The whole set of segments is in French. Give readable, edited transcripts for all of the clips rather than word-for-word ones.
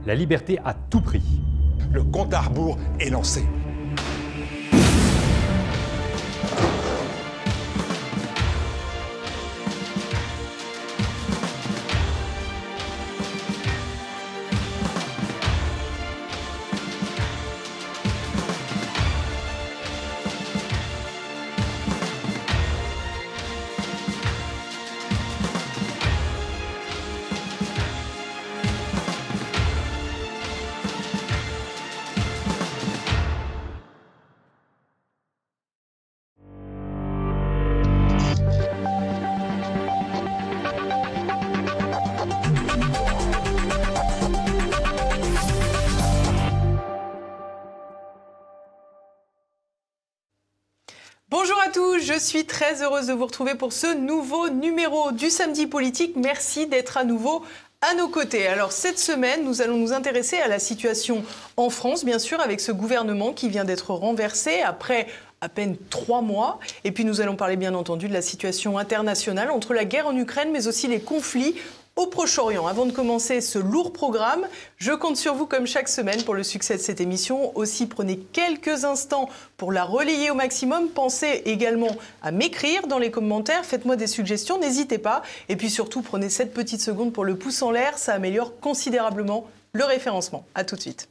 la liberté à tout prix. Le compte à rebours est lancé. Bonjour à tous, je suis très heureuse de vous retrouver pour ce nouveau numéro du Samedi Politique. Merci d'être à nouveau à nos côtés. Alors cette semaine, nous allons nous intéresser à la situation en France, bien sûr, avec ce gouvernement qui vient d'être renversé après à peine 3 mois. Et puis nous allons parler bien entendu de la situation internationale entre la guerre en Ukraine, mais aussi les conflits au Proche-Orient. Avant de commencer ce lourd programme, je compte sur vous comme chaque semaine pour le succès de cette émission. Aussi, prenez quelques instants pour la relayer au maximum. Pensez également à m'écrire dans les commentaires. Faites-moi des suggestions, n'hésitez pas. Et puis surtout, prenez 7 petites secondes pour le pouce en l'air. Ça améliore considérablement le référencement. À tout de suite.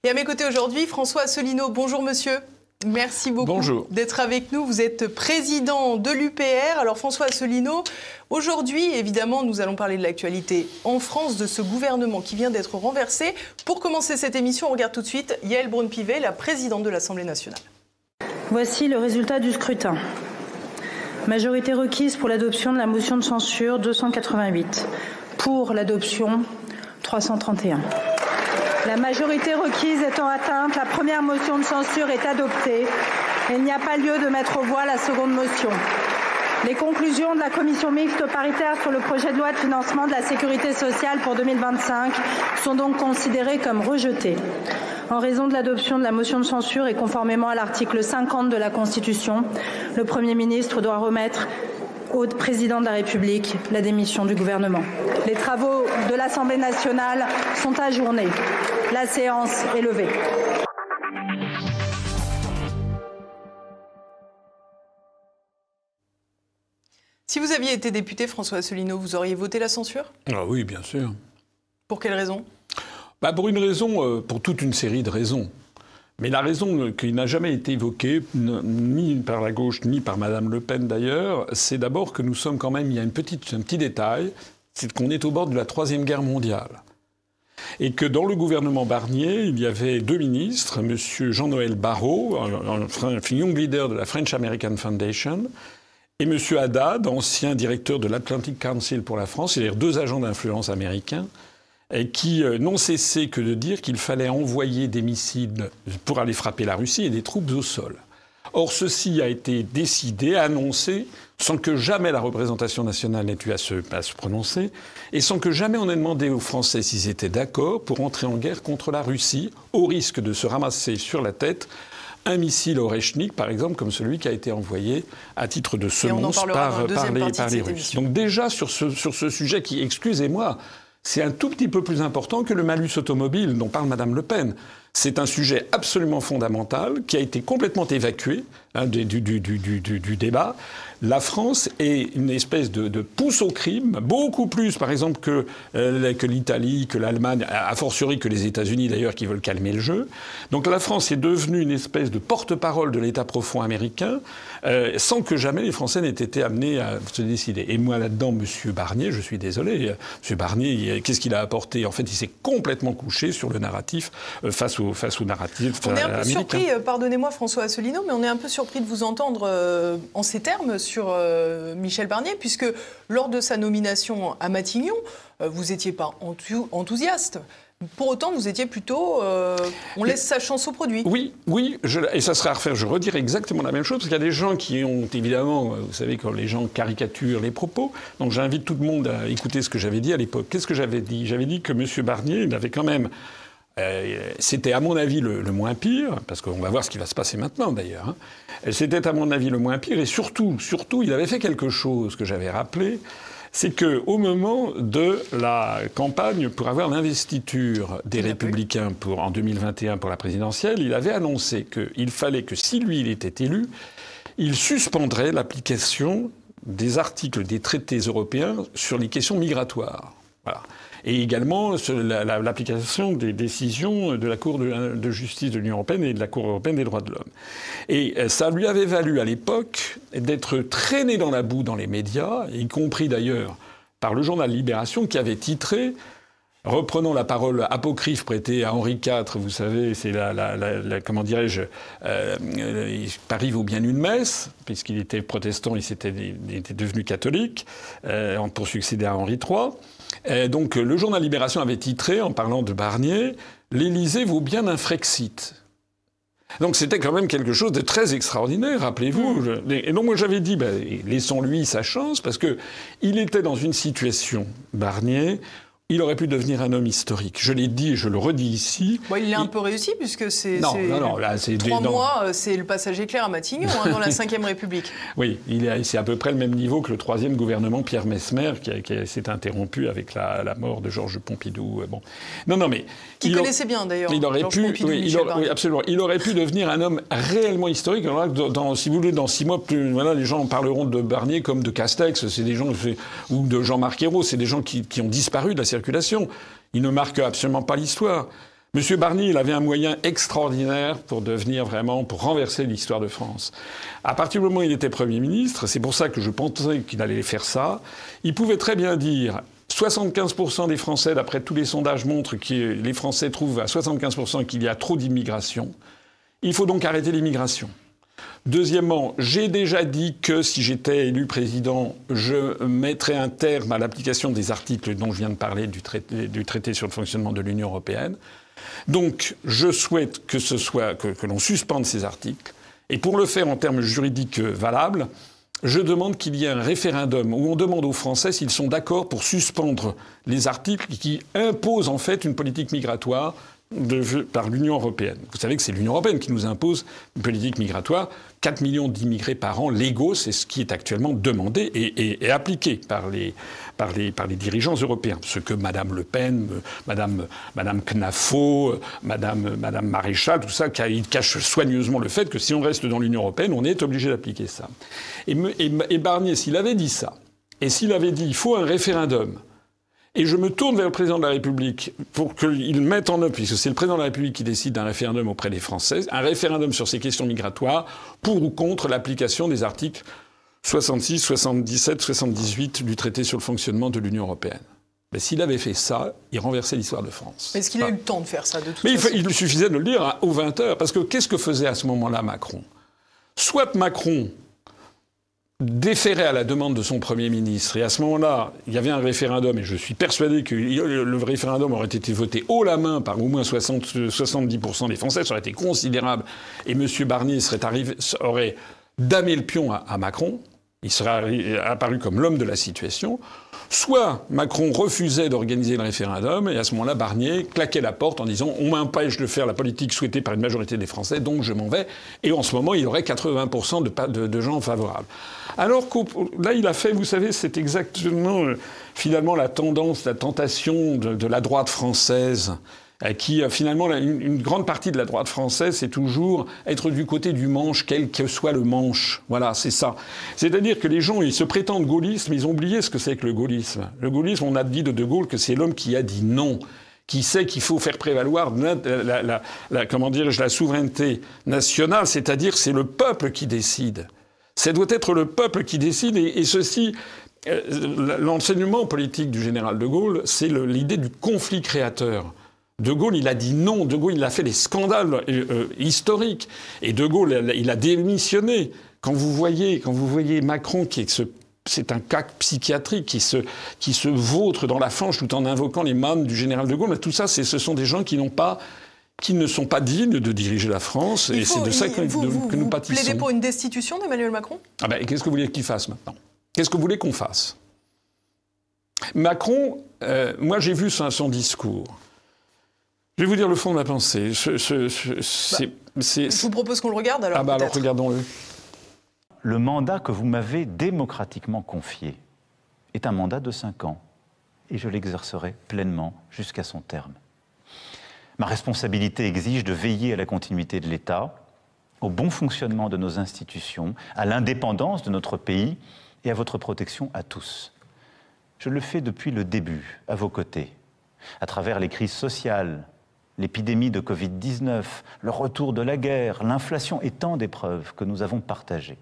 Et à mes côtés aujourd'hui, François Asselineau. Bonjour monsieur. Merci beaucoup d'être avec nous. Vous êtes président de l'UPR. Alors François Asselineau, aujourd'hui, évidemment, nous allons parler de l'actualité en France, de ce gouvernement qui vient d'être renversé. Pour commencer cette émission, on regarde tout de suite Yaël Braun-Pivet, la présidente de l'Assemblée nationale. Voici le résultat du scrutin. Majorité requise pour l'adoption de la motion de censure 288. Pour l'adoption 331. La majorité requise étant atteinte, la première motion de censure est adoptée. Il n'y a pas lieu de mettre aux voix la seconde motion. Les conclusions de la commission mixte paritaire sur le projet de loi de financement de la sécurité sociale pour 2025 sont donc considérées comme rejetées. En raison de l'adoption de la motion de censure et conformément à l'article 50 de la Constitution, le Premier ministre doit remettre au président de la République la démission du gouvernement. Les travaux de l'Assemblée nationale sont ajournés. La séance est levée. Si vous aviez été député, François Asselineau, vous auriez voté la censure ? Ah oui, bien sûr. Pour quelle raison ? Pour une raison, pour toute une série de raisons. Mais la raison qui n'a jamais été évoquée, ni par la gauche, ni par Madame Le Pen d'ailleurs, c'est d'abord que nous sommes quand même, il y a un petit détail, c'est qu'on est au bord de la Troisième Guerre mondiale. Et que dans le gouvernement Barnier, il y avait 2 ministres, M. Jean-Noël Barrot, un young leader de la French American Foundation, et M. Haddad, ancien directeur de l'Atlantic Council pour la France, c'est-à-dire 2 agents d'influence américains, et qui n'ont cessé que de dire qu'il fallait envoyer des missiles pour aller frapper la Russie et des troupes au sol. Or, ceci a été décidé, annoncé, sans que jamais la représentation nationale n'ait eu à se prononcer, et sans que jamais on ait demandé aux Français s'ils étaient d'accord pour entrer en guerre contre la Russie, au risque de se ramasser sur la tête un missile Oreshnik, par exemple, comme celui qui a été envoyé à titre de semonce par les Russes. Donc déjà, sur ce sujet qui, excusez-moi, c'est un tout petit peu plus important que le malus automobile dont parle Madame Le Pen. C'est un sujet absolument fondamental qui a été complètement évacué du débat. La France est une espèce de pousse au crime, beaucoup plus, par exemple, que l'Italie, que l'Allemagne, a fortiori que les États-Unis, d'ailleurs, qui veulent calmer le jeu. Donc la France est devenue une espèce de porte-parole de l'État profond américain, sans que jamais les Français n'aient été amenés à se décider. Et moi, là-dedans, M. Barnier, je suis désolé, M. Barnier, qu'est-ce qu'il a apporté ? En fait, il s'est complètement couché sur le narratif face au narratif américain. On est un peu surpris, pardonnez-moi François Asselineau, mais on est un peu surpris de vous entendre en ces termes sur Michel Barnier, puisque lors de sa nomination à Matignon, vous n'étiez pas enthousiaste. Pour autant, vous étiez plutôt... on laisse sa chance au produit. Oui, et ça serait à refaire. Je redirais exactement la même chose, parce qu'il y a des gens qui ont, évidemment, vous savez, quand les gens caricaturent les propos, donc j'invite tout le monde à écouter ce que j'avais dit à l'époque. Qu'est-ce que j'avais dit ? J'avais dit que M. Barnier, il avait quand même c'était à mon avis le moins pire, parce qu'on va voir ce qui va se passer maintenant d'ailleurs. C'était à mon avis le moins pire, et surtout, il avait fait quelque chose que j'avais rappelé, c'est qu'au moment de la campagne pour avoir l'investiture des Républicains en 2021 pour la présidentielle, il avait annoncé qu'il fallait que si lui il était élu, il suspendrait l'application des articles des traités européens sur les questions migratoires. Voilà. Et également l'application des décisions de la Cour de justice de l'Union européenne et de la Cour européenne des droits de l'homme. Et ça lui avait valu à l'époque d'être traîné dans la boue dans les médias, y compris d'ailleurs par le journal Libération qui avait titré, reprenant la parole apocryphe prêtée à Henri IV, vous savez, c'est comment dirais-je, Paris vaut bien une messe, puisqu'il était protestant, il était devenu catholique, pour succéder à Henri III. Donc le journal Libération avait titré, en parlant de Barnier, « L'Élysée vaut bien un Frexit ». Donc c'était quand même quelque chose de très extraordinaire, rappelez-vous. Et donc moi j'avais dit, laissons-lui sa chance, parce que il était dans une situation, Barnier, il aurait pu devenir un homme historique. Je l'ai dit et je le redis ici. Bon, il l'a un peu réussi, puisque c'est... Non, là, c'est 3 mois, c'est le passage éclair à Matignon, dans la Ve République. Oui, c'est à peu près le même niveau que le 3e gouvernement Pierre Messmer, qui s'est interrompu avec la mort de Georges Pompidou. Bon. Non, mais... Qui connaissait bien, d'ailleurs, Georges Pompidou, oui, absolument. Il aurait pu devenir un homme réellement historique. Alors là, si vous voulez, dans 6 mois, les gens parleront de Barnier comme de Castex, c'est des gens, ou de Jean-Marc Ayrault, c'est des gens qui ont disparu de la circulation. Il ne marque absolument pas l'histoire. Monsieur Barnier, il avait un moyen extraordinaire pour pour renverser l'histoire de France. À partir du moment où il était Premier ministre, c'est pour ça que je pensais qu'il allait faire ça, il pouvait très bien dire 75% des Français, d'après tous les sondages montrent que les Français trouvent à 75% qu'il y a trop d'immigration. Il faut donc arrêter l'immigration. Deuxièmement, j'ai déjà dit que si j'étais élu président, je mettrais un terme à l'application des articles dont je viens de parler du traité sur le fonctionnement de l'Union européenne. Donc, je souhaite que l'on suspende ces articles. Et pour le faire en termes juridiques valables, je demande qu'il y ait un référendum où on demande aux Français s'ils sont d'accord pour suspendre les articles qui imposent en fait une politique migratoire par l'Union européenne. Vous savez que c'est l'Union européenne qui nous impose une politique migratoire. 4 millions d'immigrés par an légaux, c'est ce qui est actuellement demandé et appliqué par les dirigeants européens. Ce que Madame Le Pen, Madame Knafo, Madame Maréchal, tout ça, ils cachent soigneusement le fait que si on reste dans l'Union européenne, on est obligé d'appliquer ça. Et Barnier, s'il avait dit ça, et s'il avait dit il faut un référendum, et je me tourne vers le président de la République pour qu'il mette en œuvre, puisque c'est le président de la République qui décide d'un référendum auprès des Français, un référendum sur ces questions migratoires pour ou contre l'application des articles 66, 77, 78 du traité sur le fonctionnement de l'Union européenne. Mais s'il avait fait ça, il renversait l'histoire de France. Est-ce qu'il a eu le temps de faire ça, de toute façon ? Il suffisait de le dire aux 20h, parce que qu'est-ce que faisait à ce moment-là Macron ? Soit Macron déférait à la demande de son Premier ministre. Et à ce moment-là, il y avait un référendum, et je suis persuadé que le référendum aurait été voté haut la main par au moins 70% des Français, ça aurait été considérable. Et M. Barnier aurait damé le pion à Macron. Il serait apparu comme l'homme de la situation. Soit Macron refusait d'organiser le référendum, et à ce moment-là, Barnier claquait la porte en disant « On m'empêche de faire la politique souhaitée par une majorité des Français, donc je m'en vais ». Et en ce moment, il aurait 80% de gens favorables. Alors que là, il a fait, vous savez, c'est exactement finalement la tendance, la tentation de la droite française, qui finalement, une grande partie de la droite française, c'est toujours être du côté du manche, quel que soit le manche. Voilà, c'est ça. C'est-à-dire que les gens, ils se prétendent gaullistes, mais ils ont oublié ce que c'est que le gaullisme. Le gaullisme, on a dit de Gaulle que c'est l'homme qui a dit non, qui sait qu'il faut faire prévaloir la souveraineté nationale, c'est-à-dire c'est le peuple qui décide. Ça doit être le peuple qui décide, et ceci... L'enseignement politique du général de Gaulle, c'est l'idée du conflit créateur. De Gaulle, il a dit non. De Gaulle, il a fait des scandales historiques. Et De Gaulle, il a démissionné. Quand vous voyez Macron, c'est un cas psychiatrique qui se vautre dans la fange tout en invoquant les mânes du général de Gaulle. Mais tout ça, ce sont des gens qui ne sont pas dignes de diriger la France. Et c'est de ça que nous pâtissons. Vous plaidez pour une destitution d'Emmanuel Macron ? Qu'est-ce que vous voulez qu'il fasse maintenant ? Qu'est-ce que vous voulez qu'on fasse ? Macron, moi j'ai vu son discours. Je vais vous dire le fond de ma pensée. Je vous propose qu'on le regarde alors. Alors regardons-le. Le mandat que vous m'avez démocratiquement confié est un mandat de 5 ans et je l'exercerai pleinement jusqu'à son terme. Ma responsabilité exige de veiller à la continuité de l'État, au bon fonctionnement de nos institutions, à l'indépendance de notre pays et à votre protection à tous. Je le fais depuis le début, à vos côtés, à travers les crises sociales, l'épidémie de Covid-19, le retour de la guerre, l'inflation et tant d'épreuves que nous avons partagées.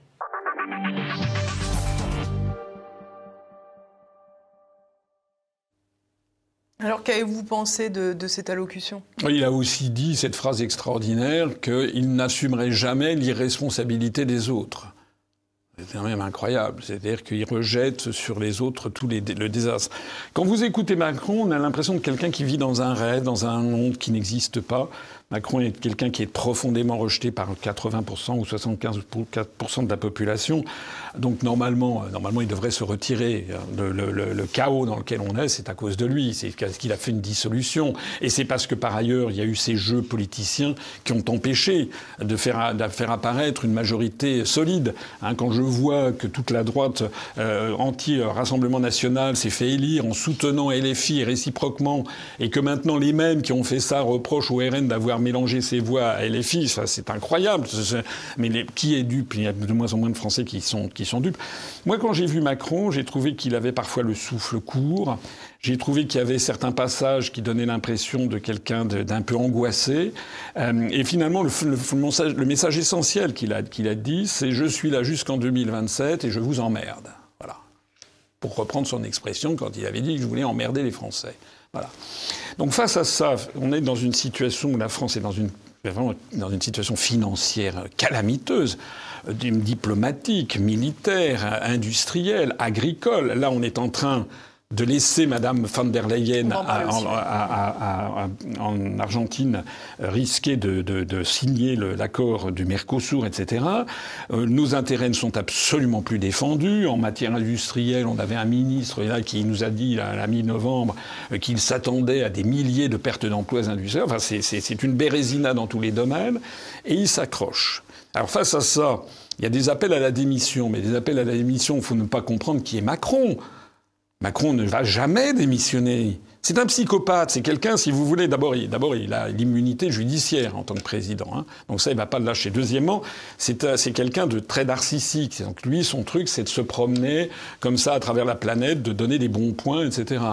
Alors, qu'avez-vous pensé de cette allocution ? Il a aussi dit cette phrase extraordinaire qu'il n'assumerait jamais l'irresponsabilité des autres. C'est quand même incroyable. C'est-à-dire qu'il rejette sur les autres tout le désastre. Quand vous écoutez Macron, on a l'impression de quelqu'un qui vit dans un rêve, dans un monde qui n'existe pas. Macron est quelqu'un qui est profondément rejeté par 80% ou 75% de la population. Donc normalement, il devrait se retirer. Le chaos dans lequel on est, c'est à cause de lui. C'est parce qu'il a fait une dissolution. Et c'est parce que par ailleurs, il y a eu ces jeux politiciens qui ont empêché de faire apparaître une majorité solide. Quand je vois que toute la droite anti-Rassemblement National s'est fait élire en soutenant LFI et réciproquement, et que maintenant les mêmes qui ont fait ça reprochent au RN d'avoir mélangé ses voix à LFI, ça c'est incroyable. Mais qui est dupe ? Il y a de moins en moins de Français qui sont dupes. Moi, quand j'ai vu Macron, j'ai trouvé qu'il avait parfois le souffle court. J'ai trouvé qu'il y avait certains passages qui donnaient l'impression de quelqu'un d'un peu angoissé. Et finalement, le message essentiel qu'il a dit, c'est « Je suis là jusqu'en 2027 et je vous emmerde ». Voilà. Pour reprendre son expression quand il avait dit que je voulais emmerder les Français. Voilà. Donc face à ça, on est dans une situation où la France est vraiment dans une situation financière calamiteuse, diplomatique, militaire, industrielle, agricole. Là, on est en train de laisser Madame von der Leyen en Argentine risquer de signer l'accord du Mercosur, etc. Nos intérêts ne sont absolument plus défendus. En matière industrielle, on avait un ministre là qui nous a dit à la mi-novembre qu'il s'attendait à des milliers de pertes d'emplois industriels. Enfin, c'est une bérésina dans tous les domaines. Et il s'accroche. Alors face à ça, il y a des appels à la démission. Mais des appels à la démission, il faut ne pas comprendre qui est Macron. Macron ne va jamais démissionner. C'est un psychopathe. C'est quelqu'un, si vous voulez, d'abord, il a l'immunité judiciaire en tant que président. Donc ça, il ne va pas le lâcher. Deuxièmement, c'est quelqu'un de très narcissique. Donc lui, son truc, c'est de se promener comme ça à travers la planète, de donner des bons points, etc.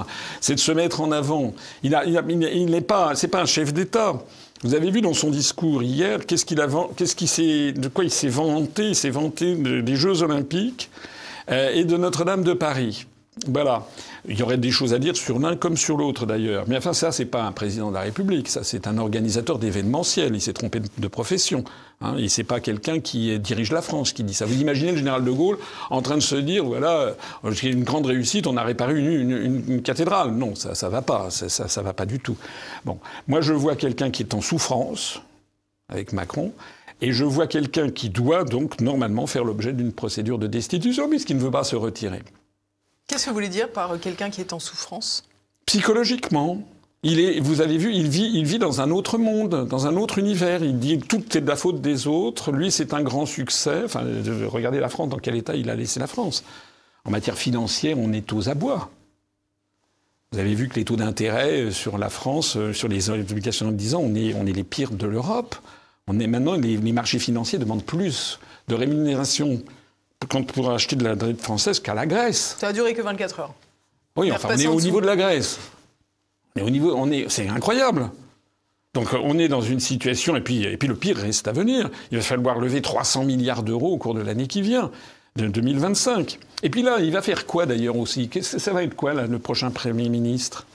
C'est de se mettre en avant. C'est pas un chef d'État. Vous avez vu dans son discours hier, de quoi il s'est vanté ? Il s'est vanté des Jeux Olympiques et de Notre-Dame de Paris. Voilà. Il y aurait des choses à dire sur l'un comme sur l'autre d'ailleurs. Mais enfin, ça, c'est pas un président de la République. Ça, c'est un organisateur d'événementiel. Il s'est trompé de profession. Et c'est pas quelqu'un qui dirige la France qui dit ça. Vous imaginez le général de Gaulle en train de se dire, voilà, j'ai une grande réussite, on a réparé une cathédrale. Non, ça va pas. Ça va pas du tout. Bon. Moi, je vois quelqu'un qui est en souffrance avec Macron. Et je vois quelqu'un qui doit donc normalement faire l'objet d'une procédure de destitution puisqu'il ne veut pas se retirer. Qu'est-ce que vous voulez dire par quelqu'un qui est en souffrance ? Psychologiquement. Vous avez vu, il vit dans un autre monde, dans un autre univers. Il dit que tout est de la faute des autres. Lui, c'est un grand succès. Enfin, regardez la France, dans quel état il a laissé la France. En matière financière, on est aux abois. Vous avez vu que les taux d'intérêt sur la France, sur les obligations de 10 ans, on est les pires de l'Europe. Maintenant, les marchés financiers demandent plus de rémunération pour acheter de la dette française qu'à la Grèce. Ça a duré que 24 heures. Oui, enfin, on est au niveau de la Grèce. C'est incroyable. Donc on est dans une situation, et puis le pire reste à venir. Il va falloir lever 300 milliards d'euros au cours de l'année qui vient, de 2025. Et puis là, il va faire quoi d'ailleurs aussi ? Ça va être quoi là, le prochain Premier ministre ?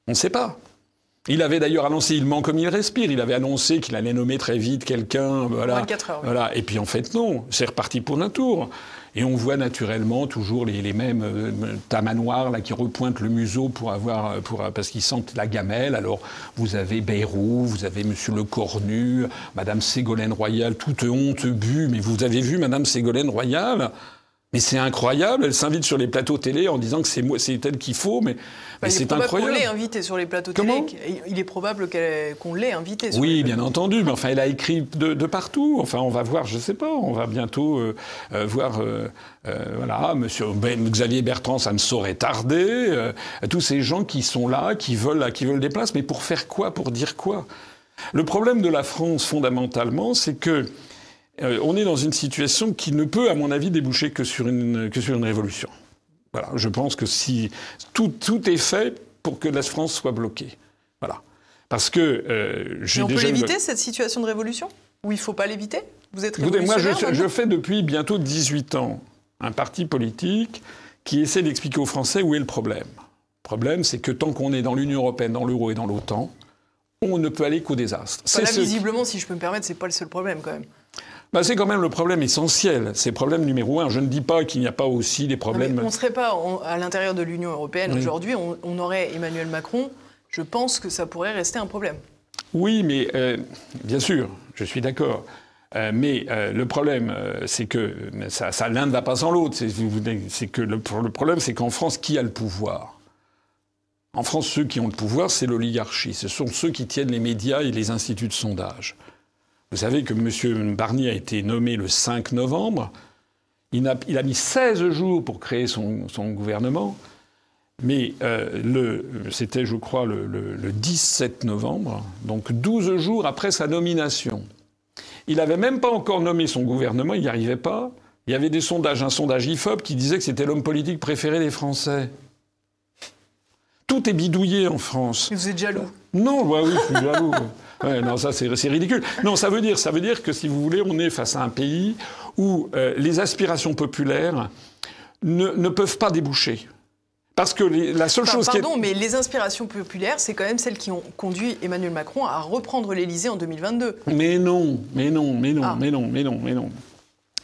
On ne sait pas. Il avait d'ailleurs annoncé, il ment comme il respire, il avait annoncé qu'il allait nommer très vite quelqu'un. Voilà. 24 heures. Oui. Voilà. Et puis en fait, non, c'est reparti pour un tour. Et on voit naturellement toujours les mêmes tamanoirs là, qui repointent le museau parce qu'ils sentent la gamelle. Alors vous avez Bayrou, vous avez Monsieur Lecornu, Madame Ségolène Royal, toute honte bue. Mais vous avez vu Madame Ségolène Royal ? Mais c'est incroyable, elle s'invite sur les plateaux télé en disant que c'est elle qu'il faut, mais c'est incroyable. Il est probable qu'on l'ait invitée sur les plateaux télé. Il est probable qu'on l'ait invitée sur Oui, bien entendu, mais enfin, elle a écrit de partout. Enfin, on va voir, je sais pas, on va bientôt voir, voilà, monsieur Xavier Bertrand, ça ne saurait tarder. Tous ces gens qui sont là, qui veulent des places, mais pour faire quoi, pour dire quoi? Le problème de la France, fondamentalement, c'est que on est dans une situation qui ne peut, à mon avis, déboucher que sur une révolution. Voilà, je pense que si tout est fait pour que la France soit bloquée. Voilà, parce que Mais on peut l'éviter cette situation de révolution, ou il faut pas l'éviter? Vous êtes révolutionnaire? Moi, je fais depuis bientôt 18 ans un parti politique qui essaie d'expliquer aux Français où est le problème. Le problème, c'est que tant qu'on est dans l'Union européenne, dans l'euro et dans l'OTAN, on ne peut aller qu'au désastre. Là, visiblement, si je peux me permettre, c'est pas le seul problème quand même. C'est quand même le problème essentiel. C'est le problème numéro 1. Je ne dis pas qu'il n'y a pas aussi des problèmes... Non, on ne serait pas à l'intérieur de l'Union européenne aujourd'hui. On aurait Emmanuel Macron. Je pense que ça pourrait rester un problème. Oui, mais bien sûr, je suis d'accord. Mais le problème, c'est que l'un ne va pas sans l'autre. Le problème, c'est qu'en France, qui a le pouvoir? En France, ceux qui ont le pouvoir, c'est l'oligarchie. Ce sont ceux qui tiennent les médias et les instituts de sondage. Vous savez que M. Barnier a été nommé le 5 novembre. Il a mis 16 jours pour créer son gouvernement. Mais c'était, je crois, le 17 novembre, donc 12 jours après sa nomination. Il n'avait même pas encore nommé son gouvernement, il n'y arrivait pas. Il y avait des sondages, un sondage IFOP qui disait que c'était l'homme politique préféré des Français. Tout est bidouillé en France. Et vous êtes jaloux? Non, oui, je suis jaloux. Ouais, non, ça c'est ridicule. Non, ça veut dire que si vous voulez, on est face à un pays où les aspirations populaires ne peuvent pas déboucher. Parce que la seule chose Pardon, mais les inspirations populaires, c'est quand même celles qui ont conduit Emmanuel Macron à reprendre l'Élysée en 2022. Mais non.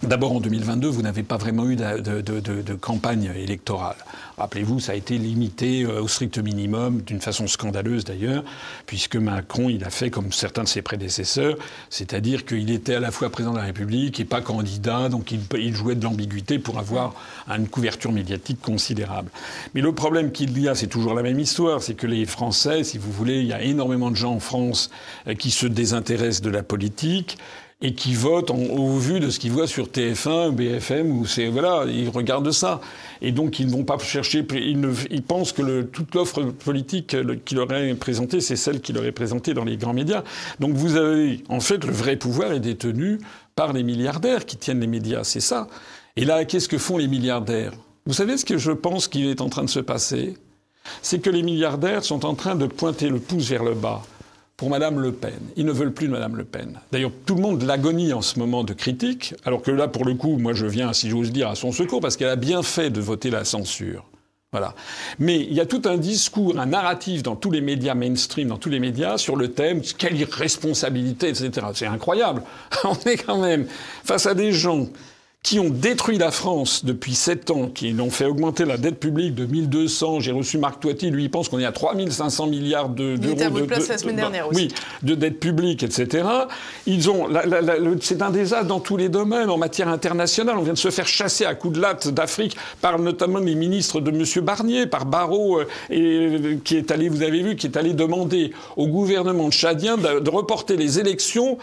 D'abord, en 2022, vous n'avez pas vraiment eu de campagne électorale. Rappelez-vous, ça a été limité au strict minimum, d'une façon scandaleuse d'ailleurs, puisque Macron, il a fait comme certains de ses prédécesseurs, c'est-à-dire qu'il était à la fois président de la République et pas candidat, donc il jouait de l'ambiguïté pour avoir une couverture médiatique considérable. Mais le problème qu'il y a, c'est toujours la même histoire, c'est que les Français, si vous voulez, il y a énormément de gens en France qui se désintéressent de la politique, et qui votent au vu de ce qu'ils voient sur TF1, BFM, ou voilà, ils regardent ça. Et donc, ils ne vont pas chercher... Ils pensent que toute l'offre politique qu'il leur est présentée, c'est celle qu'il leur est présentée dans les grands médias. Donc, vous avez... En fait, le vrai pouvoir est détenu par les milliardaires qui tiennent les médias, c'est ça. Et là, qu'est-ce que font les milliardaires? Vous savez ce que je pense qu'il est en train de se passer? C'est que les milliardaires sont en train de pointer le pouce vers le bas pour Mme Le Pen. Ils ne veulent plus de Mme Le Pen. D'ailleurs, tout le monde l'agonie en ce moment de critiques, alors que là, pour le coup, moi, je viens, si j'ose dire, à son secours, parce qu'elle a bien fait de voter la censure. Voilà. Mais il y a tout un discours, un narratif dans tous les médias mainstream, dans tous les médias, sur le thème « quelle irresponsabilité », etc. C'est incroyable. On est quand même face à des gens qui ont détruit la France depuis 7 ans, qui l'ont fait augmenter la dette publique de 1200. J'ai reçu Marc Toiti, lui, il pense qu'on est à 3500 milliards d'euros. Il était à votre place la semaine dernière aussi. Oui, de dette publique, etc. Ils ont, c'est un désastre dans tous les domaines, en matière internationale. On vient de se faire chasser à coups de latte d'Afrique par notamment les ministres de M. Barnier, par Barrot, qui est allé, vous avez vu, qui est allé demander au gouvernement tchadien de reporter les élections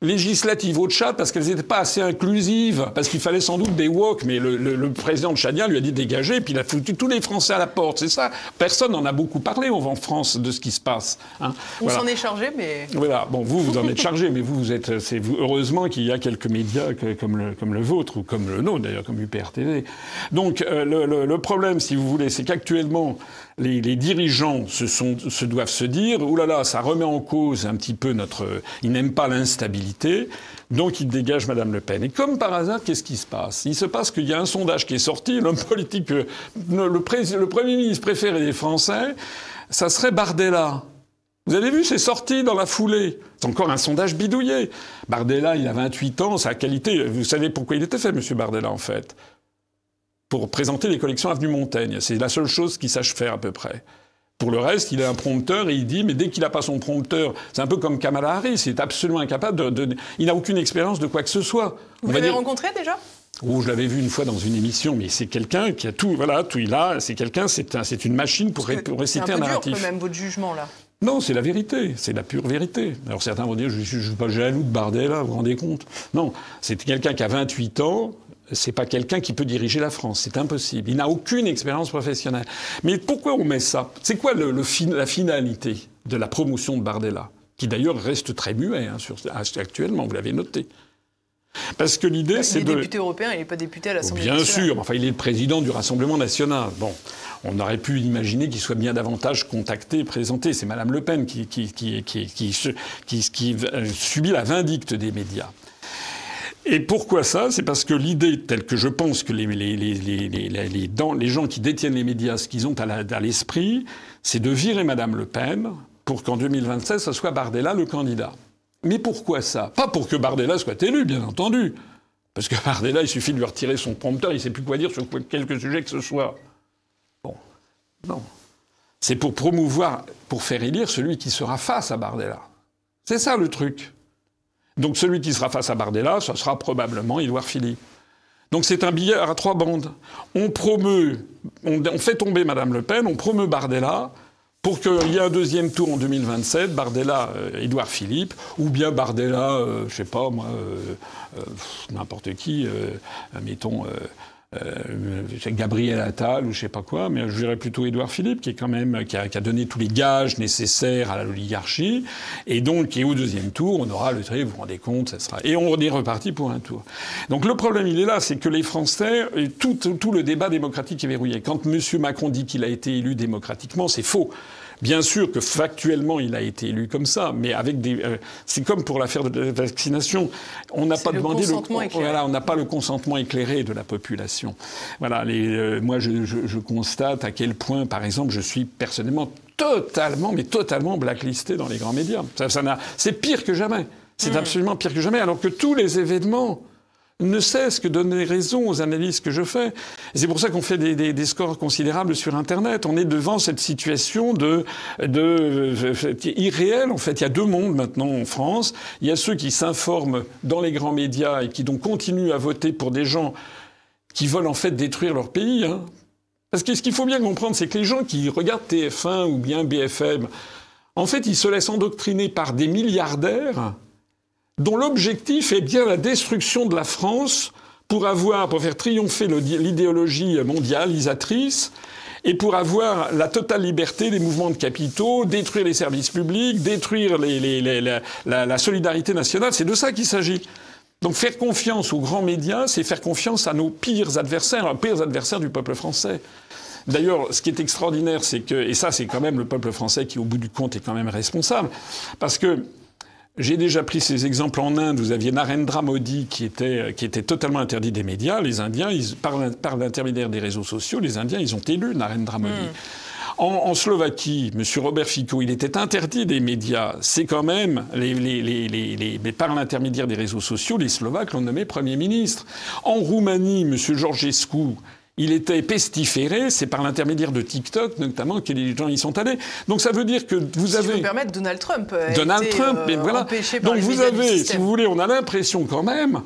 législatives au Tchad parce qu'elles n'étaient pas assez inclusives, parce qu'il fallait sans doute des woke, mais le président tchadien lui a dit dégager, puis il a foutu tous les Français à la porte. C'est ça. Personne n'en a beaucoup parlé en France de ce qui se passe. Hein. On s'en est chargé, mais... Voilà. Bon, vous en êtes chargé, mais vous êtes... heureusement qu'il y a quelques médias comme le vôtre, ou comme le nôtre d'ailleurs, comme UPR-TV. Donc, le problème, si vous voulez, c'est qu'actuellement, les dirigeants se doivent se dire « Ouh là là, ça remet en cause un petit peu notre... Ils n'aiment pas l'instabilité, donc ils dégagent Mme Le Pen. » Et comme par hasard, qu'est-ce qui se passe? Il se passe qu'il y a un sondage qui est sorti, l'homme politique, le Premier ministre préféré des Français, ça serait Bardella. Vous avez vu, c'est sorti dans la foulée. C'est encore un sondage bidouillé. Bardella, il a 28 ans, sa qualité... Vous savez pourquoi il était fait, M. Bardella, en fait? Pour présenter les collections Avenue Montaigne. C'est la seule chose qu'il sache faire à peu près. Pour le reste, il a un prompteur et il dit, mais dès qu'il n'a pas son prompteur, c'est un peu comme Kamala Harris, il est absolument incapable il n'a aucune expérience de quoi que ce soit. Vous l'avez rencontré déjà? Oh, je l'avais vu une fois dans une émission, mais c'est quelqu'un qui a tout, voilà, tout il a. C'est quelqu'un, c'est une machine pour réciter un narratif. C'est un peu dur quand même, votre jugement, là. Non, c'est la vérité, c'est la pure vérité. Alors certains vont dire, je ne suis pas jaloux de Bardella, vous vous rendez compte? Non, c'est quelqu'un qui a 28 ans, c'est pas quelqu'un qui peut diriger la France, c'est impossible. Il n'a aucune expérience professionnelle. Mais pourquoi on met ça? C'est quoi la finalité de la promotion de Bardella? Qui d'ailleurs reste très muet actuellement, vous l'avez noté. Parce que l'idée, c'est de... Il est député européen, il n'est pas député à l'Assemblée nationale. Bien sûr, enfin il est le président du Rassemblement national. Bon, on aurait pu imaginer qu'il soit bien davantage contacté et présenté. C'est Madame Le Pen qui subit la vindicte des médias. Et pourquoi ça? C'est parce que l'idée, telle que je pense que les gens qui détiennent les médias, ce qu'ils ont à l'esprit, c'est de virer Madame Le Pen pour qu'en 2027, ce soit Bardella le candidat. Mais pourquoi ça? Pas pour que Bardella soit élu, bien entendu. Parce que Bardella, il suffit de lui retirer son prompteur, il ne sait plus quoi dire sur quelque sujet que ce soit. Bon, non. C'est pour promouvoir, pour faire élire celui qui sera face à Bardella. C'est ça le truc. Donc celui qui sera face à Bardella, ça sera probablement Édouard Philippe. Donc c'est un billet à 3 bandes. On fait tomber Madame Le Pen, on promeut Bardella, pour qu'il y ait un deuxième tour en 2027, Bardella, Édouard Philippe, ou bien Bardella, je sais pas moi, n'importe qui, mettons Gabriel Attal ou je sais pas quoi, mais je dirais plutôt Édouard Philippe, qui est quand même qui a donné tous les gages nécessaires à l'oligarchie, et donc au deuxième tour, on aura le trait, vous vous rendez compte, ça sera, et on est reparti pour un tour. Donc le problème, il est là, c'est que les Français, tout le débat démocratique est verrouillé. Quand M. Macron dit qu'il a été élu démocratiquement, c'est faux. Bien sûr que factuellement il a été élu comme ça, mais avec c'est comme pour l'affaire de la vaccination, on n'a pas demandé on n'a pas le consentement éclairé de la population. Voilà, moi je constate à quel point, par exemple, je suis personnellement totalement blacklisté dans les grands médias. C'est pire que jamais. C'est absolument pire que jamais, alors que tous les événements ne cesse que donner raison aux analyses que je fais. Et c'est pour ça qu'on fait des scores considérables sur Internet. On est devant cette situation irréelle. En fait, il y a 2 mondes maintenant en France. Il y a ceux qui s'informent dans les grands médias et qui donc continuent à voter pour des gens qui veulent en fait détruire leur pays. Hein. Parce que ce qu'il faut bien comprendre, c'est que les gens qui regardent TF1 ou bien BFM, en fait, ils se laissent endoctriner par des milliardaires dont l'objectif est bien la destruction de la France pour faire triompher l'idéologie mondialisatrice et pour avoir la totale liberté des mouvements de capitaux, détruire les services publics, détruire la solidarité nationale. C'est de ça qu'il s'agit. Donc faire confiance aux grands médias, c'est faire confiance à nos pires adversaires du peuple français. D'ailleurs, ce qui est extraordinaire, c'est que, et ça c'est quand même le peuple français qui au bout du compte est quand même responsable, parce que j'ai déjà pris ces exemples en Inde. Vous aviez Narendra Modi qui était totalement interdit des médias. Les Indiens, par l'intermédiaire des réseaux sociaux, les Indiens, ils ont élu Narendra Modi. En Slovaquie, M. Robert Fico, il était interdit des médias. C'est quand même, mais par l'intermédiaire des réseaux sociaux, les Slovaques l'ont nommé Premier ministre. En Roumanie, M. Georgescu, il était pestiféré, c'est par l'intermédiaire de TikTok, notamment, que les gens y sont allés. Donc ça veut dire que vous avez... Si je peux me permettre, Donald Trump mais voilà. empêché par donc les vous médias du avez, système. si vous voulez, on a l'impression quand même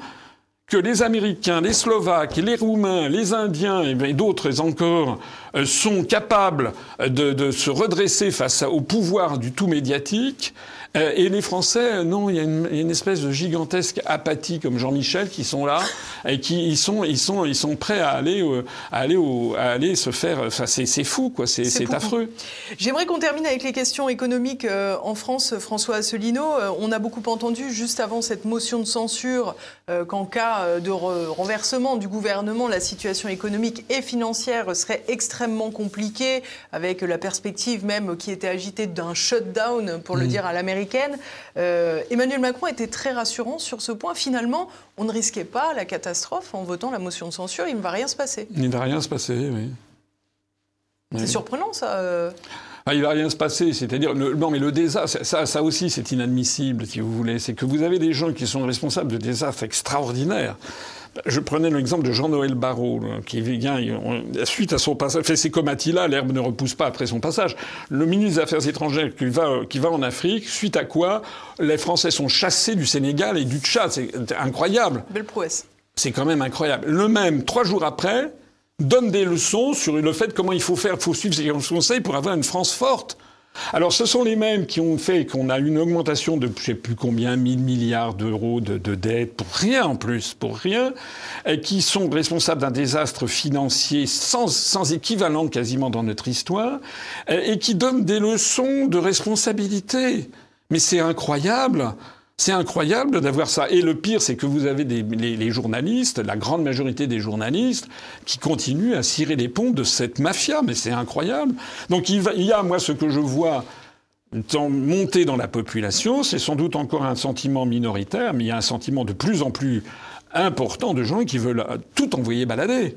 que les Américains, les Slovaques, les Roumains, les Indiens et d'autres encore sont capables de se redresser face au pouvoir du tout médiatique. Et les Français, non, il y a une espèce de gigantesque apathie comme Jean-Michel qui sont là et qui ils sont prêts à aller se faire. Enfin, c'est fou, quoi. C'est affreux. J'aimerais qu'on termine avec les questions économiques en France. François Asselineau, on a beaucoup entendu juste avant cette motion de censure qu'en cas de renversement du gouvernement, la situation économique et financière serait extrêmement compliquée, avec la perspective même qui était agitée d'un shutdown, pour le dire à l'américaine. Emmanuel Macron était très rassurant sur ce point. Finalement, on ne risquait pas la catastrophe en votant la motion de censure. Il ne va rien se passer. Il ne va rien se passer, oui. C'est surprenant, ça. Il ne va rien se passer. C'est-à-dire, non, mais le désastre, ça aussi, c'est inadmissible, si vous voulez. C'est que vous avez des gens qui sont responsables de désastres extraordinaires. Je prenais l'exemple de Jean-Noël Barrot, qui vient, suite à son passage, c'est comme Attila, l'herbe ne repousse pas après son passage. Le ministre des Affaires étrangères qui va en Afrique, suite à quoi les Français sont chassés du Sénégal et du Tchad. C'est incroyable. Belle prouesse. C'est quand même incroyable. Le même, 3 jours après, donne des leçons sur le fait comment il faut suivre ses conseils pour avoir une France forte. Alors, ce sont les mêmes qui ont fait qu'on a une augmentation de, je sais plus combien, 1000 milliards d'euros de dette, pour rien en plus, pour rien, et qui sont responsables d'un désastre financier sans équivalent quasiment dans notre histoire, et qui donnent des leçons de responsabilité. Mais c'est incroyable. C'est incroyable d'avoir ça. Et le pire, c'est que vous avez les journalistes, la grande majorité des journalistes, qui continuent à cirer les ponts de cette mafia. Mais c'est incroyable. Donc il y a, moi, ce que je vois monter dans la population, c'est sans doute encore un sentiment minoritaire, mais il y a un sentiment de plus en plus important de gens qui veulent tout envoyer balader.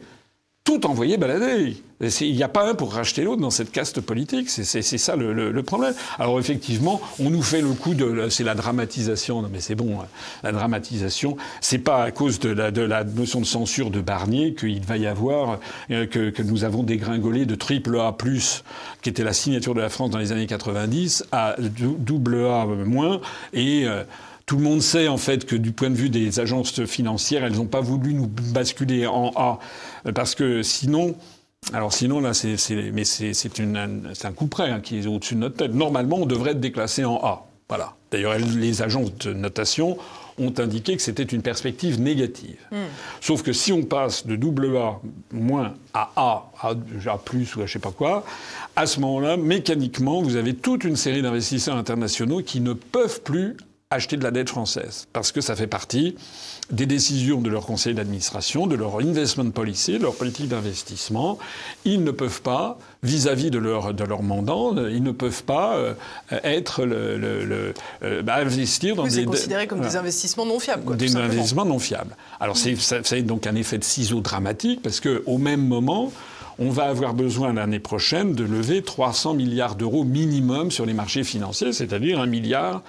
Tout envoyer balader. Il n'y a pas un pour racheter l'autre dans cette caste politique. C'est ça le problème. Alors effectivement, on nous fait le coup c'est la dramatisation. Non mais c'est bon, la dramatisation. C'est pas à cause de la notion de censure de Barnier qu'il va y avoir que nous avons dégringolé de AAA+, qui était la signature de la France dans les années 90, à AA-, et tout le monde sait en fait que du point de vue des agences financières, elles n'ont pas voulu nous basculer en A, parce que sinon là c'est un coup près qui est au-dessus de notre tête. Normalement, on devrait être déclassé en A. Voilà. D'ailleurs, les agences de notation ont indiqué que c'était une perspective négative. Sauf que si on passe de AA- à A plus ou à je sais pas quoi, à ce moment-là, mécaniquement, vous avez toute une série d'investisseurs internationaux qui ne peuvent plus acheter de la dette française, parce que ça fait partie des décisions de leur conseil d'administration, de leur investment policy, de leur politique d'investissement. Ils ne peuvent pas, vis-à-vis de leur mandant, ils ne peuvent pas être investir dans c'est considéré comme des investissements non fiables, quoi. Des investissements non fiables. Alors ça a donc un effet de ciseau dramatique, parce que au même moment, on va avoir besoin l'année prochaine de lever 300 milliards d'euros minimum sur les marchés financiers, c'est-à-dire 1,2 milliard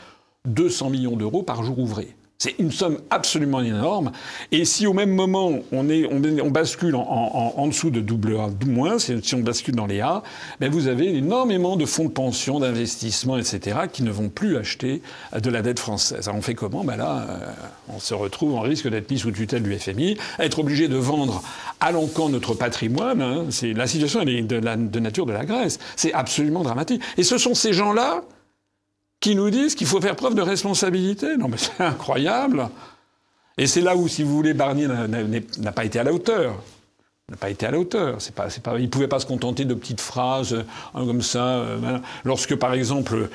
d'euros par jour ouvré. C'est une somme absolument énorme. Et si au même moment, on bascule en dessous de AA-, si on bascule dans les A, ben vous avez énormément de fonds de pension, d'investissement, etc., qui ne vont plus acheter de la dette française. Alors on fait comment? Ben là, on se retrouve, on risque d'être mis sous tutelle du FMI, être obligé de vendre à l'encan notre patrimoine. Hein. La situation, elle est de nature de la Grèce. C'est absolument dramatique. Et ce sont ces gens-là qui nous disent qu'il faut faire preuve de responsabilité. Non mais c'est incroyable. Et c'est là où, si vous voulez, Barnier n'a pas été à la hauteur. N'a pas été à la hauteur. Il ne pouvait pas se contenter de petites phrases comme ça. Lorsque, par exemple,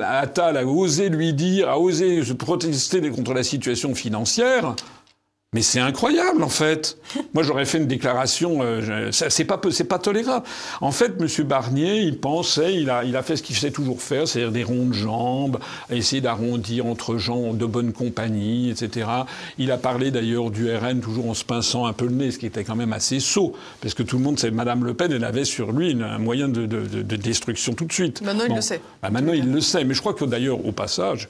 Attal a osé se protester contre la situation financière. Mais c'est incroyable, en fait. Moi, j'aurais fait une déclaration. C'est pas tolérable. En fait, M. Barnier, il pensait, il a fait ce qu'il sait toujours faire, c'est-à-dire des ronds de jambes, essayer d'arrondir entre gens de bonne compagnie, etc. Il a parlé d'ailleurs du RN, toujours en se pinçant un peu le nez, ce qui était quand même assez sot, parce que tout le monde sait, Mme Le Pen, elle avait sur lui un moyen de destruction tout de suite. Maintenant, il le sait. Maintenant, il le sait. Mais je crois que d'ailleurs, au passage,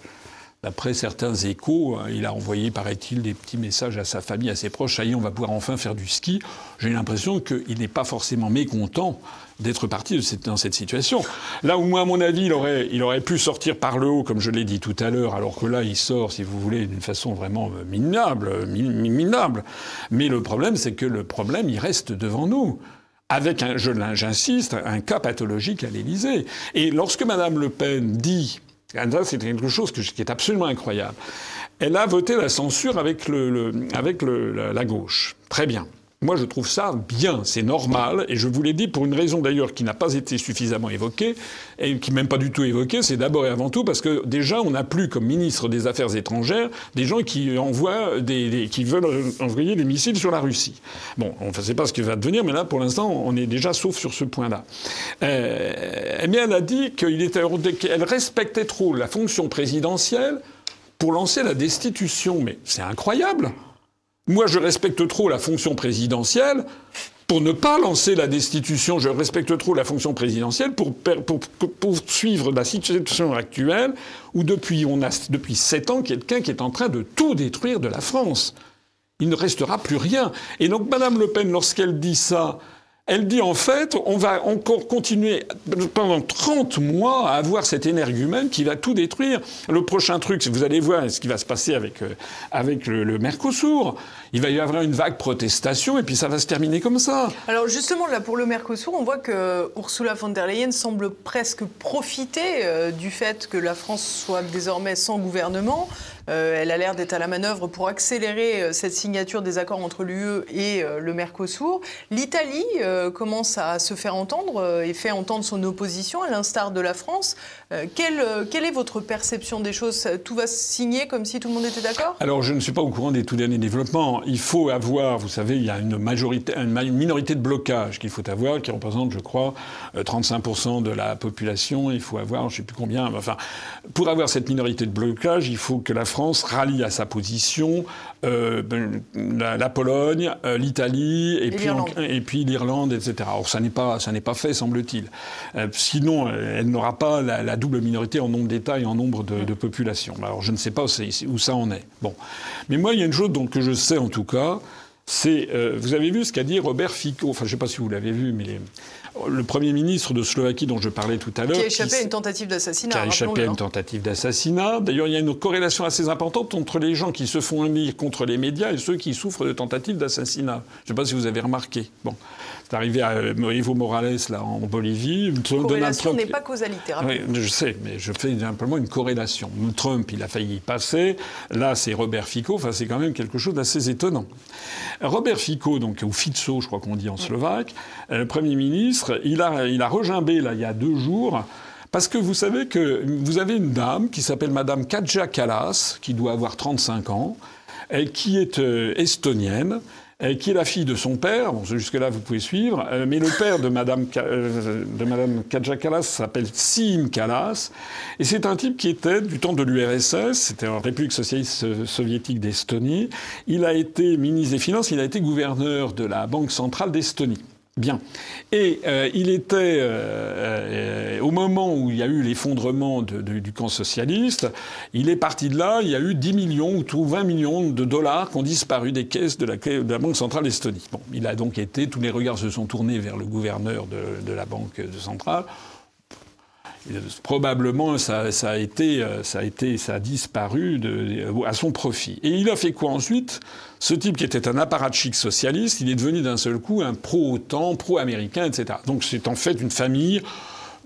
d'après certains échos, il a envoyé, paraît-il, des petits messages à sa famille, à ses proches. Ça y est, on va pouvoir enfin faire du ski. J'ai l'impression qu'il n'est pas forcément mécontent d'être parti dans cette situation. Là où, moi, à mon avis, il aurait pu sortir par le haut, comme je l'ai dit tout à l'heure, alors que là, il sort, si vous voulez, d'une façon vraiment minable. Mais le problème, c'est que il reste devant nous. Avec, j'insiste, un cas pathologique à l'Élysée. Et lorsque Mme Le Pen dit... C'est quelque chose qui est absolument incroyable. Elle a voté la censure avec la gauche. Très bien. Moi, je trouve ça bien, c'est normal, et je vous l'ai dit pour une raison d'ailleurs qui n'a pas été suffisamment évoquée, et qui n'est même pas du tout évoquée, c'est d'abord et avant tout parce que déjà, on n'a plus comme ministre des Affaires étrangères des gens qui qui veulent envoyer des missiles sur la Russie. Bon, on ne sait pas ce qui va devenir, mais là, pour l'instant, on est déjà sauf sur ce point-là. Mais elle a dit qu'elle respectait trop la fonction présidentielle pour lancer la destitution. Mais c'est incroyable! Moi, je respecte trop la fonction présidentielle pour ne pas lancer la destitution. Je respecte trop la fonction présidentielle pour suivre la situation actuelle où depuis 7 ans, quelqu'un qui est en train de tout détruire de la France. Il ne restera plus rien. Et donc, Mme Le Pen, lorsqu'elle dit ça, Elle dit en fait, on va encore continuer pendant 30 mois à avoir cet énergumène qui va tout détruire. Le prochain truc, vous allez voir ce qui va se passer avec le Mercosur. Il va y avoir une vague protestation et puis ça va se terminer comme ça. Alors justement, là, pour le Mercosur, on voit que Ursula von der Leyen semble presque profiter du fait que la France soit désormais sans gouvernement. Elle a l'air d'être à la manœuvre pour accélérer cette signature des accords entre l'UE et le Mercosur. L'Italie commence à se faire entendre et fait entendre son opposition, à l'instar de la France. Quelle est votre perception des choses? Tout va se signer comme si tout le monde était d'accord? Alors, je ne suis pas au courant des tout derniers développements. Il faut avoir, vous savez, il y a une minorité de blocage qu'il faut avoir, qui représente, je crois, 35% de la population. Il faut avoir, je ne sais plus combien, enfin, pour avoir cette minorité de blocage, il faut que la France rallie à sa position la Pologne, l'Italie et puis l'Irlande, etc. Or, ça n'est pas fait, semble-t-il. Sinon, elle n'aura pas la double minorité en nombre d'États et en nombre de populations. Alors, je ne sais pas où ça en est. Bon. Mais moi, il y a une chose que je sais en tout cas, c'est... vous avez vu ce qu'a dit Robert Fico. Enfin, je ne sais pas si vous l'avez vu, mais... Le Premier ministre de Slovaquie dont je parlais tout à l'heure... Qui a échappé à une tentative d'assassinat. Qui a échappé à une tentative d'assassinat. D'ailleurs, il y a une corrélation assez importante entre les gens qui se font élire contre les médias et ceux qui souffrent de tentatives d'assassinat. Je ne sais pas si vous avez remarqué. Bon. C'est arrivé à Evo Morales, là, en Bolivie. Corrélation n'est pas causalité. Oui, je sais, mais je fais simplement une corrélation. Trump, il a failli y passer. Là, c'est Robert Fico. Enfin, c'est quand même quelque chose d'assez étonnant. Robert Fico, donc, ou Fico, je crois qu'on dit en slovaque, le Premier ministre, il a regimbé, là, il y a 2 jours, parce que vous savez que vous avez une dame qui s'appelle Madame Kaja Kallas, qui doit avoir 35 ans, et qui est estonienne, qui est la fille de son père. Bon, jusque-là, vous pouvez suivre. Mais le père de Madame Kaja Kallas s'appelle Siim Kallas. Et c'est un type qui était du temps de l'URSS. C'était en République socialiste soviétique d'Estonie. Il a été ministre des Finances. Il a été gouverneur de la Banque centrale d'Estonie. Bien. Et il était, au moment où il y a eu l'effondrement du camp socialiste, il est parti de là, il y a eu 10 millions ou 20 millions de dollars qui ont disparu des caisses de la Banque centrale d'Estonie. Bon, il a donc été, tous les regards se sont tournés vers le gouverneur de la Banque centrale. Probablement, ça a disparu à son profit. Et il a fait quoi ensuite? Ce type qui était un apparatchik socialiste, il est devenu d'un seul coup un pro-OTAN, pro-américain, etc. Donc c'est en fait une famille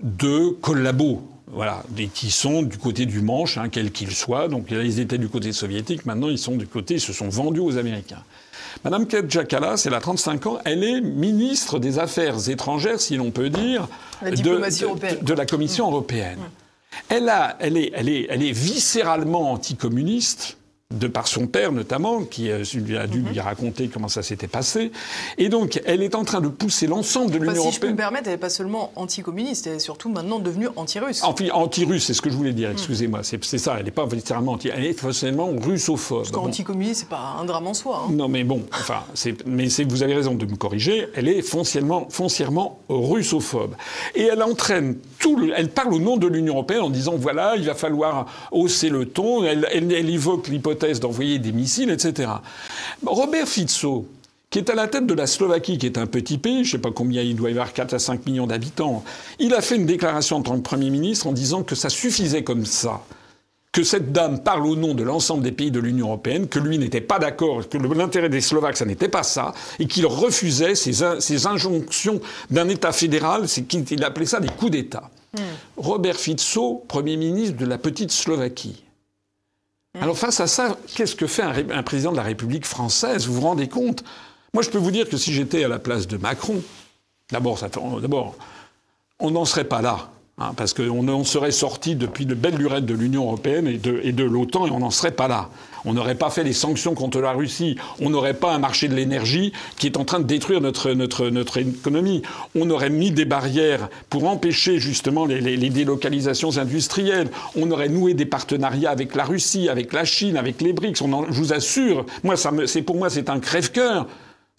de collabos. Voilà, qui sont du côté du Manche, quel qu'il soit. Donc ils étaient du côté soviétique, maintenant ils se sont vendus aux Américains. Madame Kaja Kallas, elle a 35 ans, elle est ministre des Affaires étrangères, si l'on peut dire, de la Commission européenne. Elle est viscéralement anticommuniste, de par son père notamment, qui lui a dû lui raconter comment ça s'était passé. Et donc, elle est en train de pousser l'ensemble de l'Union européenne... Si je peux me permettre, elle n'est pas seulement anticommuniste, elle est surtout maintenant devenue anti-russe. Enfin, anti-russe, c'est ce que je voulais dire, excusez-moi. C'est ça, elle n'est pas littéralement anti... Elle est forcément russophobe. Parce qu'anticommuniste, c'est pas un drame en soi. Non, mais bon, enfin... vous avez raison de me corriger, elle est foncièrement russophobe. Et elle entraîne elle parle au nom de l'Union européenne en disant, voilà, il va falloir hausser le ton. Elle évoque l'hypothèse d'envoyer des missiles, etc. Robert Fico, qui est à la tête de la Slovaquie, qui est un petit pays, je ne sais pas combien, il doit y avoir 4 à 5 millions d'habitants, il a fait une déclaration en tant que Premier ministre en disant que ça suffisait comme ça, que cette dame parle au nom de l'ensemble des pays de l'Union européenne, que lui n'était pas d'accord, que l'intérêt des Slovaques, ça n'était pas ça, et qu'il refusait ces injonctions d'un État fédéral, il appelait ça des coups d'État. Robert Fico, Premier ministre de la petite Slovaquie. Alors face à ça, qu'est-ce que fait un président de la République française? Vous vous rendez compte? Moi, je peux vous dire que si j'étais à la place de Macron, d'abord, on n'en serait pas là. Parce qu'on serait sorti depuis de belles lurettes de l'Union européenne et de l'OTAN et on n'en serait pas là. On n'aurait pas fait les sanctions contre la Russie. On n'aurait pas un marché de l'énergie qui est en train de détruire notre économie. On aurait mis des barrières pour empêcher justement les délocalisations industrielles. On aurait noué des partenariats avec la Russie, avec la Chine, avec les BRICS. Je vous assure, pour moi, c'est un crève-cœur.